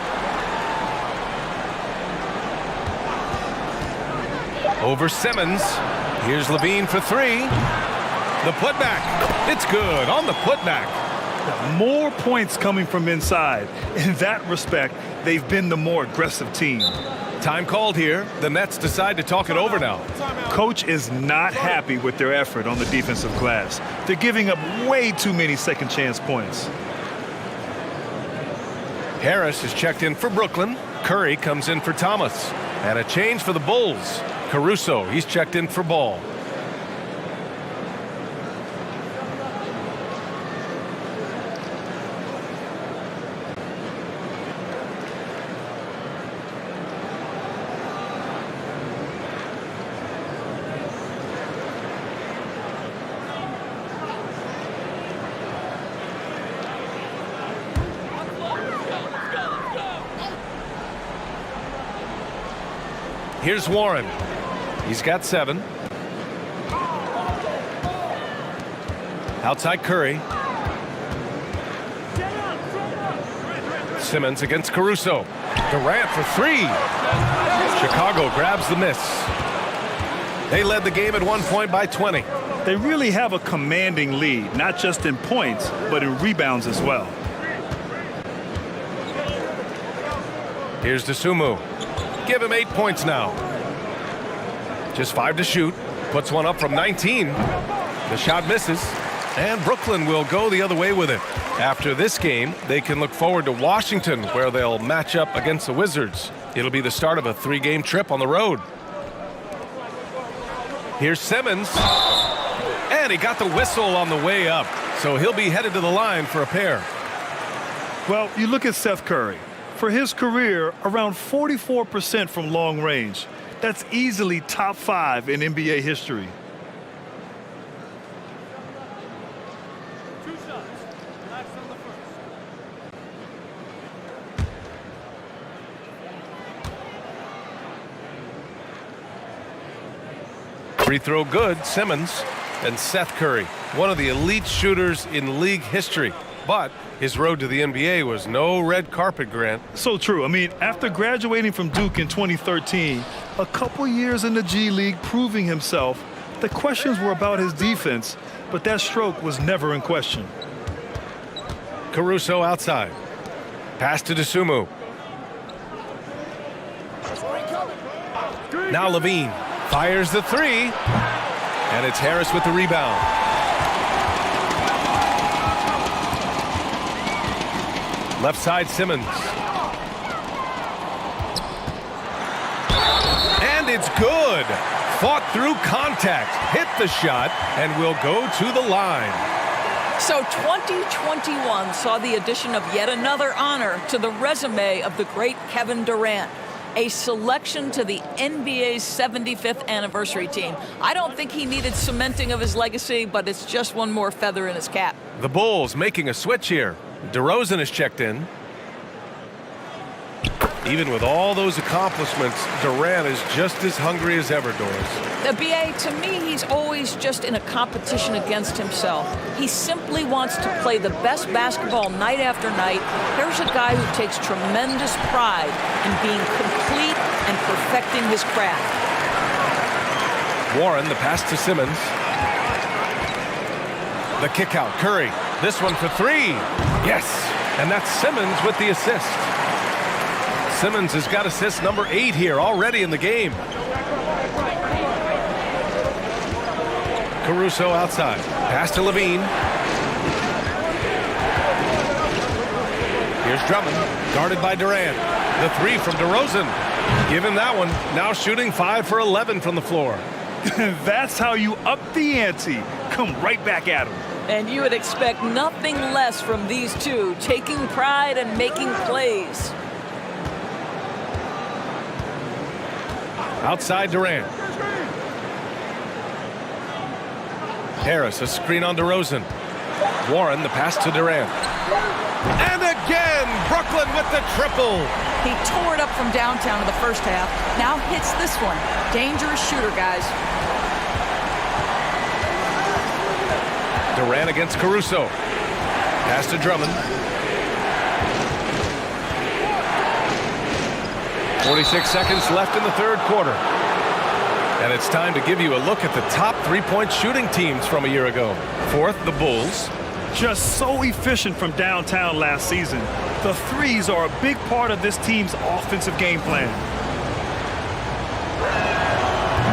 Over Simmons. Here's Lavine for 3. The putback. It's good on the putback. More points coming from inside. In that respect, they've been the more aggressive team. Time called here. The Nets decide to talk it over now. Coach is not happy with their effort on the defensive glass. They're giving up way too many second chance points. Harris is checked in for Brooklyn. Curry comes in for Thomas. And a change for the Bulls. Caruso, he's checked in for Ball. Here's Warren. He's got 7. Outside Curry. Simmons against Caruso. Durant for 3. Chicago grabs the miss. They led the game at one point by 20. They really have a commanding lead, not just in points, but in rebounds as well. Here's Dosunmu. Give him 8 points now. Just 5 to shoot. Puts one up from 19. The shot misses. And Brooklyn will go the other way with it. After this game, they can look forward to Washington, where they'll match up against the Wizards. It'll be the start of a 3-game trip on the road. Here's Simmons. And he got the whistle on the way up. So he'll be headed to the line for a pair. Well, you look at Seth Curry. For his career, around 44% from long range. That's easily top 5 in NBA history. Free throw good, Simmons. And Seth Curry, one of the elite shooters in league history. But his road to the NBA was no red carpet, Grant. So true. I mean, after graduating from Duke in 2013, a couple years in the G League proving himself, the questions were about his defense, but that stroke was never in question. Caruso outside. Pass to Dosunmu. Now Lavine fires the 3. And it's Harris with the rebound. Left side, Simmons. And it's good. Fought through contact, hit the shot, and will go to the line. So 2021 saw the addition of yet another honor to the resume of the great Kevin Durant. A selection to the NBA's 75th anniversary team. I don't think he needed cementing of his legacy, but it's just one more feather in his cap. The Bulls making a switch here. DeRozan is checked in. Even with all those accomplishments, Durant is just as hungry as ever, Doris. The BA, to me, he's always just in a competition against himself. He simply wants to play the best basketball night after night. Here's a guy who takes tremendous pride in being complete and perfecting his craft. Warren, the pass to Simmons. The kick out, Curry. This one for three. Yes, and that's Simmons with the assist. Simmons has got assist number 8 here already in the game. Caruso outside. Pass to Lavine. Here's Drummond, guarded by Durant. The 3 from DeRozan. Give him that one. Now shooting 5 for 11 from the floor. That's how you up the ante. Come right back at him. And you would expect nothing less from these two, taking pride and making plays. Outside Durant. Harris, a screen on DeRozan. Warren, the pass to Durant. And again, Brooklyn with the triple. He tore it up from downtown in the first half. Now hits this one. Dangerous shooter, guys. Durant against Caruso. Pass to Drummond. 46 seconds left in the third quarter. And it's time to give you a look at the top three-point shooting teams from a year ago. Fourth, the Bulls. Just so efficient from downtown last season. The threes are a big part of this team's offensive game plan.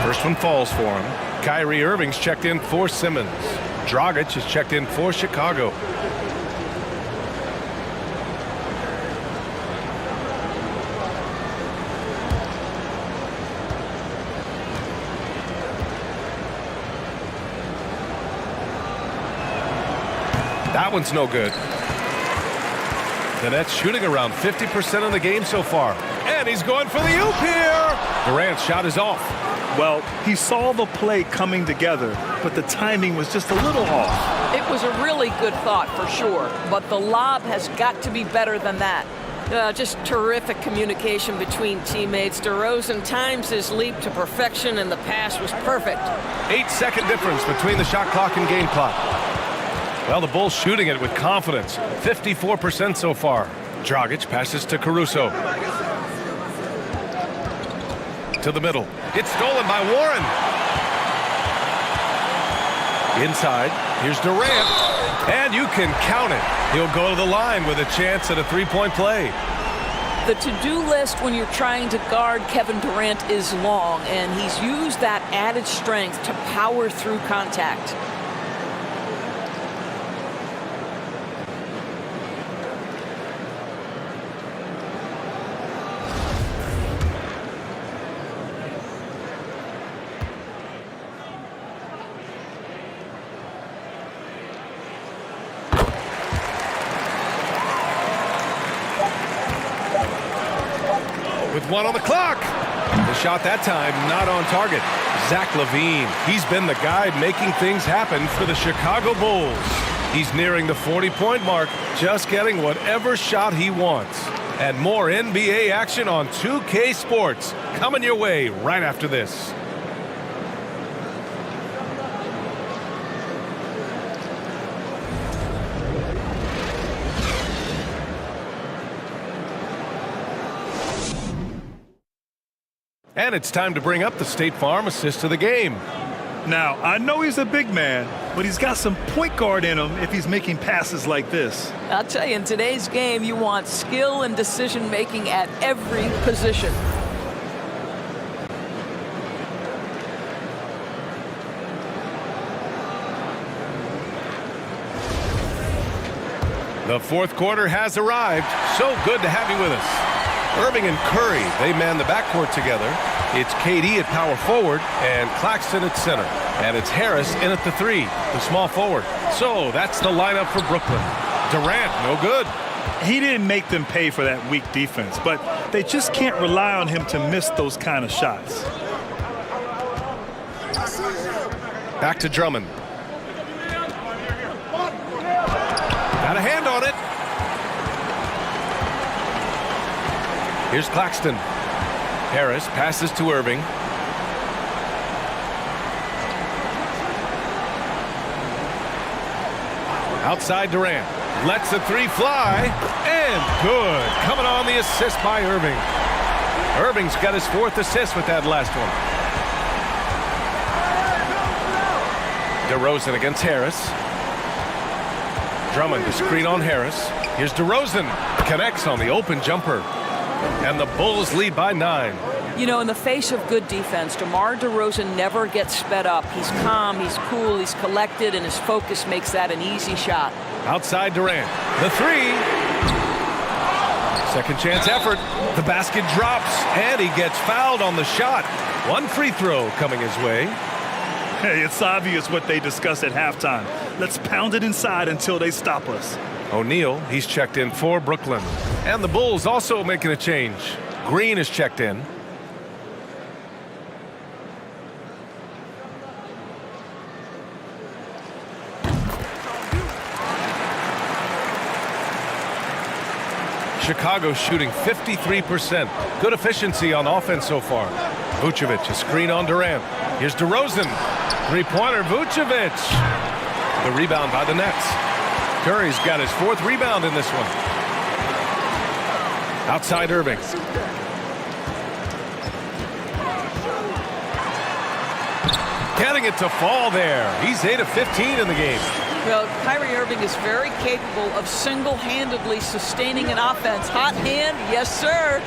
First one falls for him. Kyrie Irving's checked in for Simmons. Dragic is checked in for Chicago. That one's no good. The Nets shooting around 50% in the game so far. And he's going for the oop here. Durant's shot is off. Well, he saw the play coming together, but the timing was just a little off. It was a really good thought for sure, but the lob has got to be better than that. Just terrific communication between teammates. DeRozan times his leap to perfection, and the pass was perfect. 8-second difference between the shot clock and game clock. Well, the Bulls shooting it with confidence. 54% so far. Dragic passes to Caruso. To the middle. It's stolen by Warren. Inside. Here's Durant. And you can count it. He'll go to the line with a chance at a three-point play. The to-do list when you're trying to guard Kevin Durant is long, and he's used that added strength to power through contact. With one on the clock. The shot that time not on target. Zack Lavine. He's been the guy making things happen for the Chicago Bulls. He's nearing the 40-point mark, just getting whatever shot he wants. And more NBA action on 2K Sports coming your way right after this. And it's time to bring up the State Farm assist of the game. Now, I know he's a big man, but he's got some point guard in him if he's making passes like this. I'll tell you, in today's game, you want skill and decision-making at every position. The fourth quarter has arrived. So good to have you with us. Irving and Curry, they man the backcourt together. It's KD at power forward and Claxton at center. And it's Harris in at the 3, the small forward. So that's the lineup for Brooklyn. Durant, no good. He didn't make them pay for that weak defense, but they just can't rely on him to miss those kind of shots. Back to Drummond. Got a hand on it. Here's Claxton. Harris passes to Irving. Outside Durant. Lets the three fly. And good. Coming on the assist by Irving. Irving's got his 4th assist with that last one. DeRozan against Harris. Drummond to screen on Harris. Here's DeRozan. Connects on the open jumper. And the Bulls lead by 9. You know, in the face of good defense, DeMar DeRozan never gets sped up. He's calm, he's cool, he's collected, and his focus makes that an easy shot. Outside Durant. The three. Second chance effort. The basket drops, and he gets fouled on the shot. One free throw coming his way. Hey, it's obvious what they discuss at halftime. Let's pound it inside until they stop us. O'Neal, he's checked in for Brooklyn. And the Bulls also making a change. Green is checked in. Chicago shooting 53%. Good efficiency on offense so far. Vucevic, a screen on Durant. Here's DeRozan. Three-pointer, Vucevic. The rebound by the Nets. Curry's got his 4th rebound in this one. Outside Irving. Getting it to fall there. He's 8 of 15 in the game. Well, Kyrie Irving is very capable of single-handedly sustaining an offense. Hot hand, yes, sir.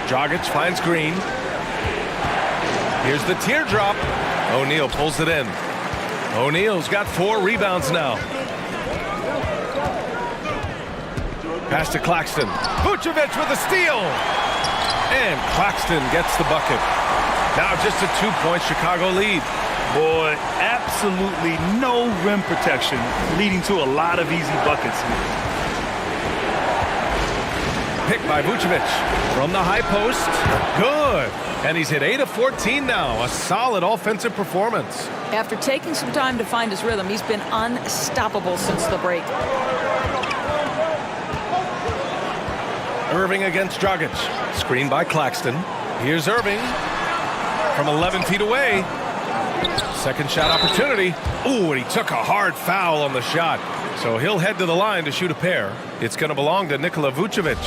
Dragic finds Green. Here's the teardrop. O'Neal pulls it in. O'Neal's got 4 rebounds now. Pass to Claxton. Vucevic with a steal. And Claxton gets the bucket. Now just a 2-point Chicago lead. Boy, absolutely no rim protection, leading to a lot of easy buckets. Picked by Vucevic from the high post. Good. And he's hit 8 of 14 now. A solid offensive performance. After taking some time to find his rhythm, he's been unstoppable since the break. Irving against Dragic. Screen by Claxton. Here's Irving from 11 feet away. Second shot opportunity. Ooh, and he took a hard foul on the shot. So he'll head to the line to shoot a pair. It's going to belong to Nikola Vucevic.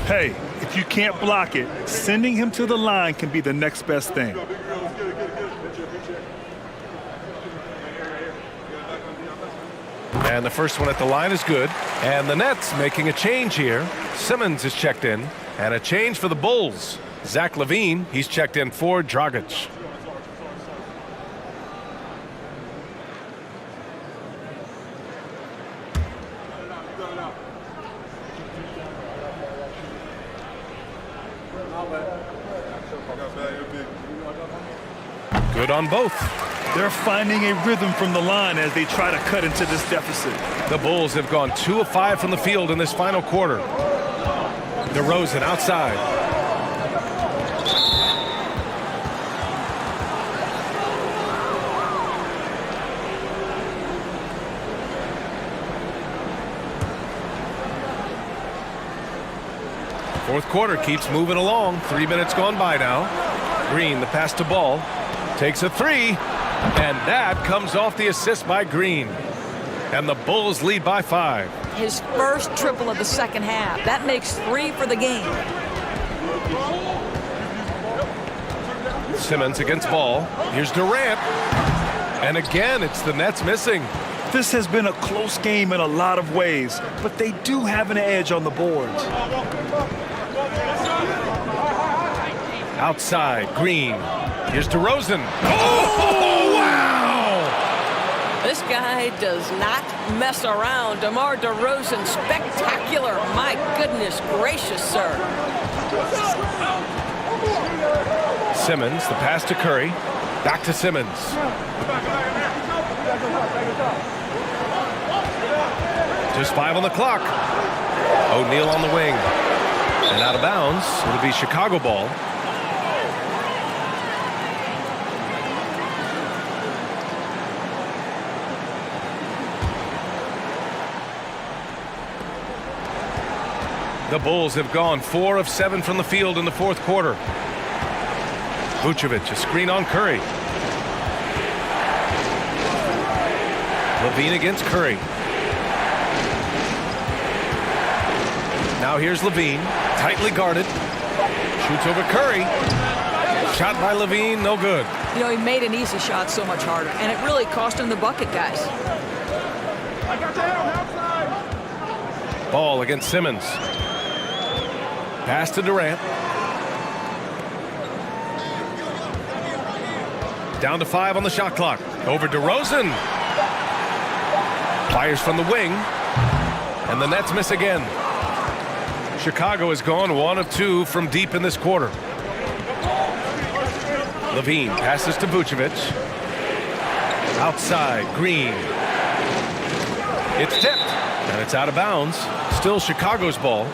Hey, if you can't block it, sending him to the line can be the next best thing. And the first one at the line is good. And the Nets making a change here. Simmons is checked in. And a change for the Bulls. Zack Lavine, he's checked in for Dragic. Good on both. They're finding a rhythm from the line as they try to cut into this deficit. The Bulls have gone 2 of 5 from the field in this final quarter. DeRozan outside. Fourth quarter keeps moving along. 3 minutes gone by now. Green, the pass to Ball. Takes a three. And that comes off the assist by Green. And the Bulls lead by 5. His first triple of the second half. That makes 3 for the game. Simmons against Ball. Here's Durant. And again, it's the Nets missing. This has been a close game in a lot of ways, but they do have an edge on the boards. Outside, Green. Here's DeRozan. Oh, wow! This guy does not mess around. DeMar DeRozan, spectacular. My goodness gracious, sir. Simmons, the pass to Curry. Back to Simmons. Just 5 on the clock. O'Neal on the wing. And out of bounds. It'll be Chicago ball. The Bulls have gone 4 of 7 from the field in the fourth quarter. Vucevic, a screen on Curry. Lavine against Curry. Now here's Lavine, tightly guarded. Shoots over Curry. Shot by Lavine, no good. You know, he made an easy shot so much harder, and it really cost him the bucket, guys. Ball against Simmons. Pass to Durant. Down to 5 on the shot clock. Over DeRozan. Fires from the wing. And the Nets miss again. Chicago has gone 1 of 2 from deep in this quarter. Lavine passes to Vucevic. Outside, Green. It's tipped, and it's out of bounds. Still Chicago's ball.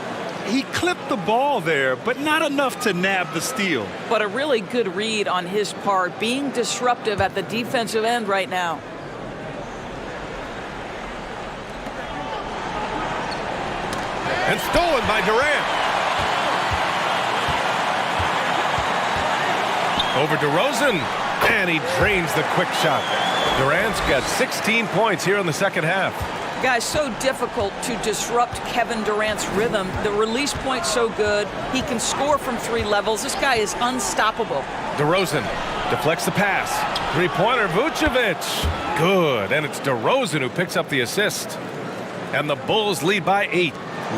He clipped the ball there, but not enough to nab the steal. But a really good read on his part, being disruptive at the defensive end right now. And stolen by Durant. Over DeRozan, and he drains the quick shot. Durant's got 16 points here in the second half. Guys, so difficult to disrupt Kevin Durant's rhythm. The release point's so good. He can score from 3 levels. This guy is unstoppable. DeRozan deflects the pass. Three-pointer, Vucevic. Good, and it's DeRozan who picks up the assist. And the Bulls lead by 8.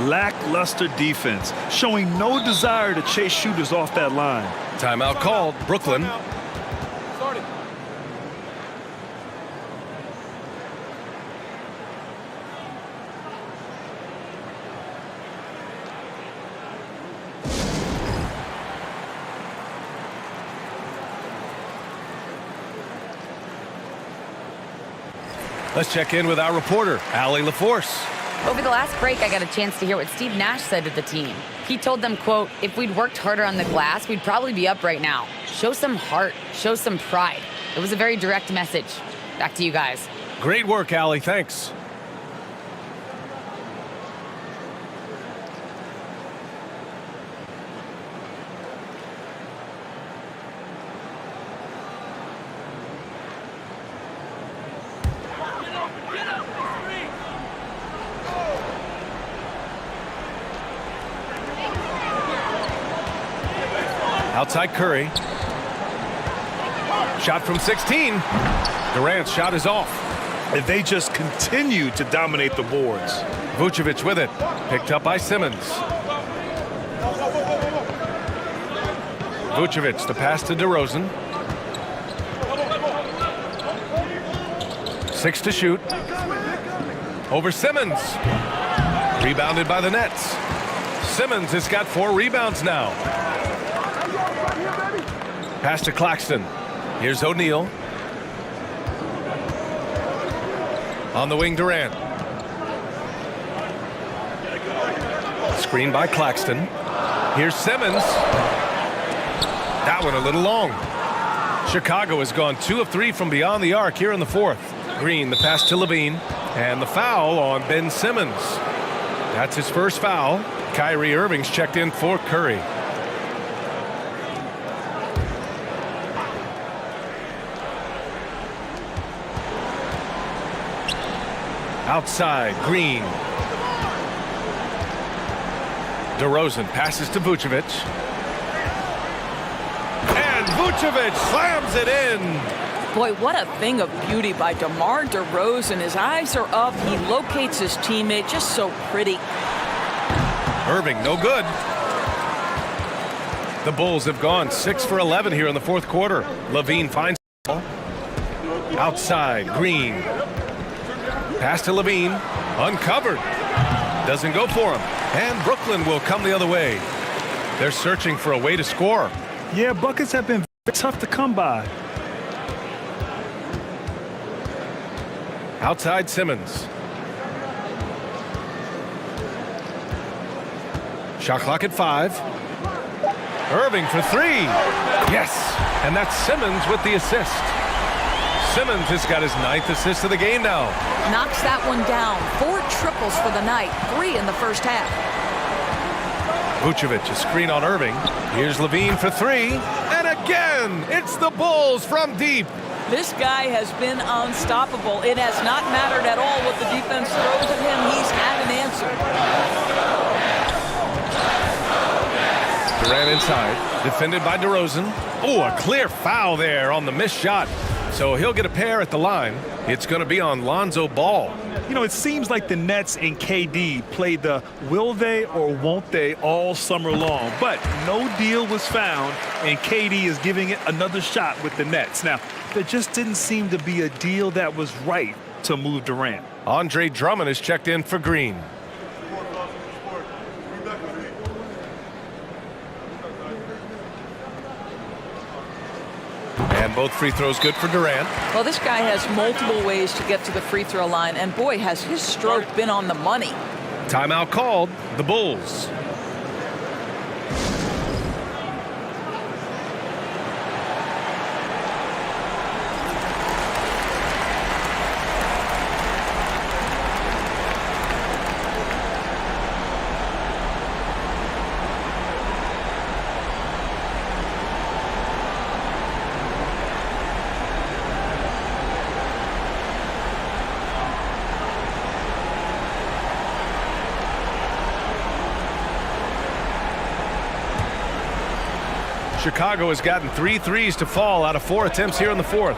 Lackluster defense, showing no desire to chase shooters off that line. Timeout called, Brooklyn. Let's check in with our reporter, Allie LaForce. Over the last break, I got a chance to hear what Steve Nash said to the team. He told them, quote, if we'd worked harder on the glass, we'd probably be up right now. Show some heart, show some pride. It was a very direct message. Back to you guys. Great work, Allie. Thanks. Outside Curry. Shot from 16. Durant's shot is off. And they just continue to dominate the boards. Vucevic with it. Picked up by Simmons. Vucevic, the pass to DeRozan. 6 to shoot. Over Simmons. Rebounded by the Nets. Simmons has got 4 rebounds now. Pass to Claxton. Here's O'Neal. On the wing, Durant. Screen by Claxton. Here's Simmons. That one a little long. Chicago has gone 2 of 3 from beyond the arc here in the fourth. Green, the pass to Lavine. And the foul on Ben Simmons. That's his first foul. Kyrie Irving's checked in for Curry. Outside, Green. DeRozan passes to Vucevic. And Vucevic slams it in. Boy, what a thing of beauty by DeMar DeRozan. His eyes are up. He locates his teammate just so pretty. Irving, no good. The Bulls have gone 6 for 11 here in the fourth quarter. Lavine finds the ball. Outside, Green. Pass to Lavine, uncovered. Doesn't go for him. And Brooklyn will come the other way. They're searching for a way to score. Yeah, buckets have been tough to come by. Outside Simmons. Shot clock at 5. Irving for 3. Yes, and that's Simmons with the assist. Simmons has got his 9th assist of the game now. Knocks that one down. 4 triples for the night, 3 in the first half. Vucevic, a screen on Irving. Here's Lavine for three. And again, it's the Bulls from deep. This guy has been unstoppable. It has not mattered at all what the defense throws at him. He's had an answer. Durant inside, defended by DeRozan. Oh, a clear foul there on the missed shot. So he'll get a pair at the line. It's going to be on Lonzo Ball. You know, it seems like the Nets and KD played the will they or won't they all summer long, but no deal was found, and KD is giving it another shot with the Nets. Now, there just didn't seem to be a deal that was right to move Durant. Andre Drummond is checked in for Green. And both free throws good for Durant. Well, this guy has multiple ways to get to the free throw line, and boy, has his stroke been on the money. Timeout called, the Bulls. Chicago has gotten 3 threes to fall out of 4 attempts here in the fourth.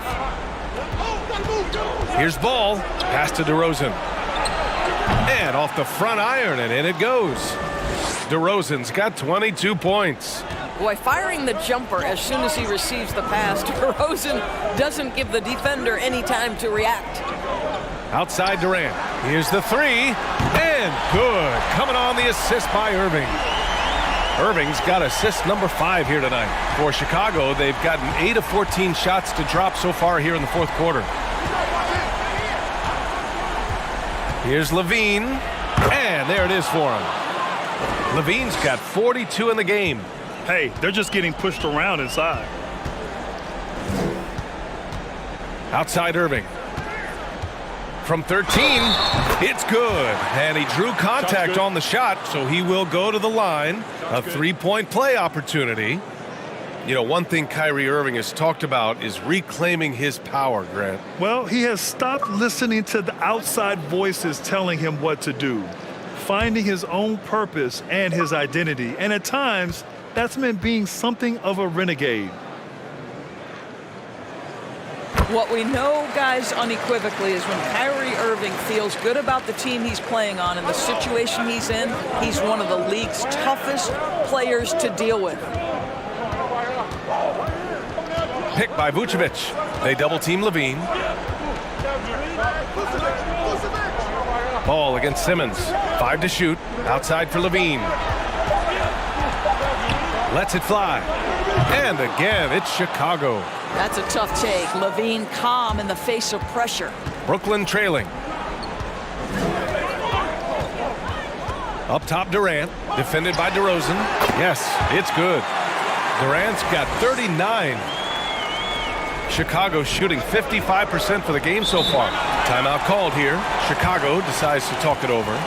Here's Ball, pass to DeRozan. And off the front iron, and in it goes. DeRozan's got 22 points. Boy, firing the jumper as soon as he receives the pass, DeRozan doesn't give the defender any time to react. Outside Durant. Here's the three, and good. Coming on the assist by Irving. Irving's got assist number 5 here tonight. For Chicago, they've gotten 8 of 14 shots to drop so far here in the fourth quarter. Here's Lavine, and there it is for him. Lavine's got 42 in the game. Hey, they're just getting pushed around inside. Outside Irving. From 13, it's good. And he drew contact on the shot, so he will go to the line. A three-point play opportunity. You know, one thing Kyrie Irving has talked about is reclaiming his power, Grant. Well, he has stopped listening to the outside voices telling him what to do, finding his own purpose and his identity. And at times, that's meant being something of a renegade. What we know, guys, unequivocally is when Kyrie Irving feels good about the team he's playing on and the situation he's in, he's one of the league's toughest players to deal with. Picked by Vucevic. They double-team Lavine. Ball against Simmons. 5 to shoot. Outside for Lavine. Lets it fly. And again, it's Chicago. That's a tough take. Lavine calm in the face of pressure. Brooklyn trailing. Up top, Durant. Defended by DeRozan. Yes, it's good. Durant's got 39. Chicago shooting 55% for the game so far. Timeout called here. Chicago decides to talk it over.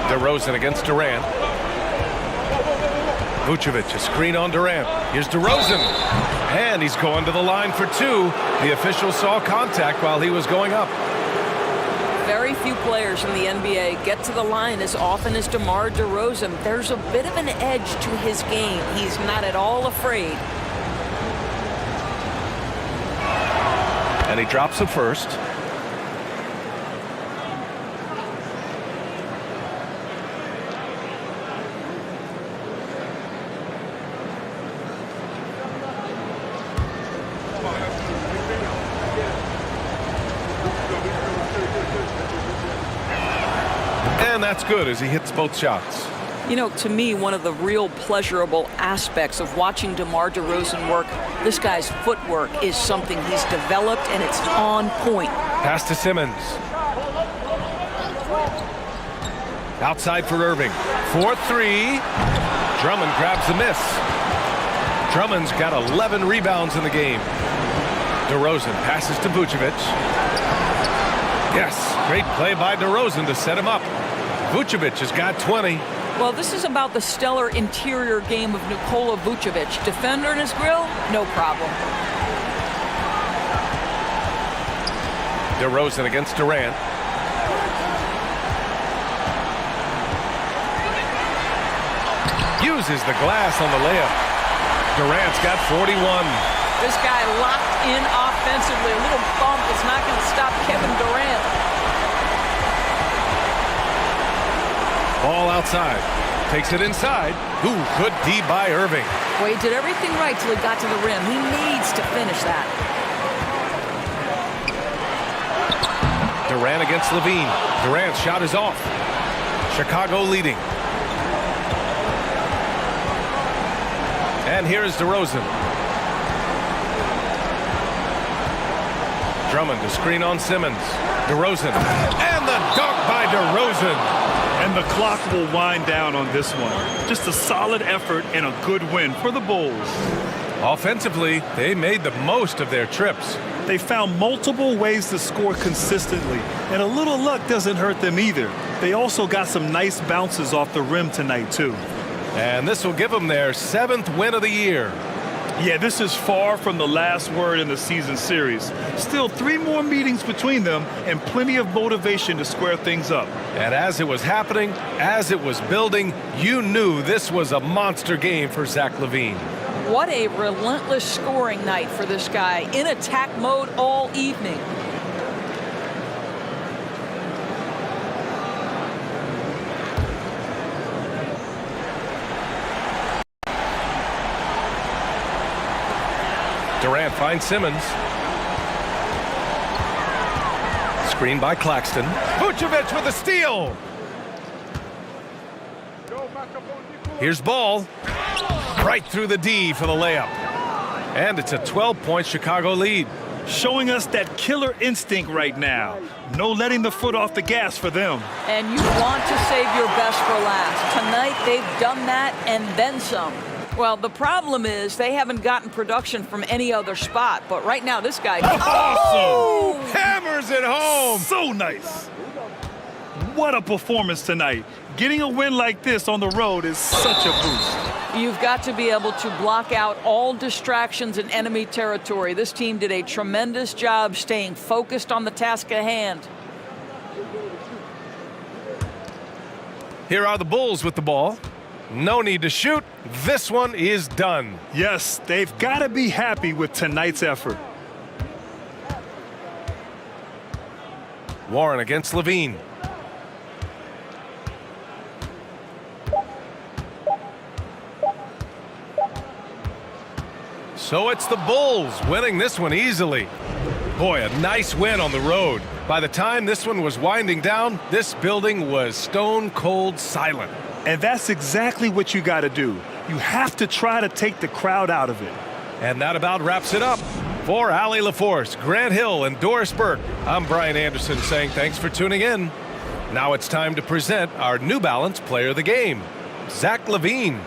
DeRozan against Durant. Vucevic, a screen on Durant. Here's DeRozan. And he's going to the line for 2. The official saw contact while he was going up. Very few players in the NBA get to the line as often as DeMar DeRozan. There's a bit of an edge to his game. He's not at all afraid. And he drops it first. And that's good as he hits both shots. You know, to me, one of the real pleasurable aspects of watching DeMar DeRozan work, this guy's footwork is something he's developed, and it's on point. Pass to Simmons. Outside for Irving. 4-3. Drummond grabs the miss. Drummond's got 11 rebounds in the game. DeRozan passes to Vucevic. Yes, great play by DeRozan to set him up. Vucevic has got 20. Well, this is about the stellar interior game of Nikola Vucevic. Defender in his grill, no problem. DeRozan against Durant. Uses the glass on the layup. Durant's got 41. This guy locked in offensively. A little bump is not going to stop Kevin Durant. Ball outside. Takes it inside. Ooh, good D by Irving. Well, he did everything right till he got to the rim. He needs to finish that. Durant against Lavine. Durant's shot is off. Chicago leading. And here is DeRozan. Drummond to screen on Simmons. DeRozan. And the dunk by DeRozan. And the clock will wind down on this one. Just a solid effort and a good win for the Bulls. Offensively, they made the most of their trips. They found multiple ways to score consistently, and a little luck doesn't hurt them either. They also got some nice bounces off the rim tonight, too. And this will give them their 7th win of the year. Yeah, this is far from the last word in the season series. Still 3 more meetings between them and plenty of motivation to square things up. And as it was happening, as it was building, you knew this was a monster game for Zack Lavine. What a relentless scoring night for this guy. In attack mode all evening. Durant finds Simmons. Screen by Claxton. Vucevic with a steal. Here's Ball. Right through the D for the layup. And it's a 12-point Chicago lead. Showing us that killer instinct right now. No letting the foot off the gas for them. And you want to save your best for last. Tonight they've done that and then some. Well, the problem is they haven't gotten production from any other spot. But right now, this guy... Awesome! Hammers it home! So nice! What a performance tonight. Getting a win like this on the road is such a boost. You've got to be able to block out all distractions in enemy territory. This team did a tremendous job staying focused on the task at hand. Here are the Bulls with the ball. No need to shoot. This one is done. Yes, they've got to be happy with tonight's effort. Warren against Lavine. So it's the Bulls winning this one easily. Boy, a nice win on the road. By the time this one was winding down, this building was stone cold silent. And that's exactly what you got to do. You have to try to take the crowd out of it. And that about wraps it up. For Allie LaForce, Grant Hill, and Doris Burke, I'm Brian Anderson saying thanks for tuning in. Now it's time to present our New Balance Player of the Game, Zack Lavine.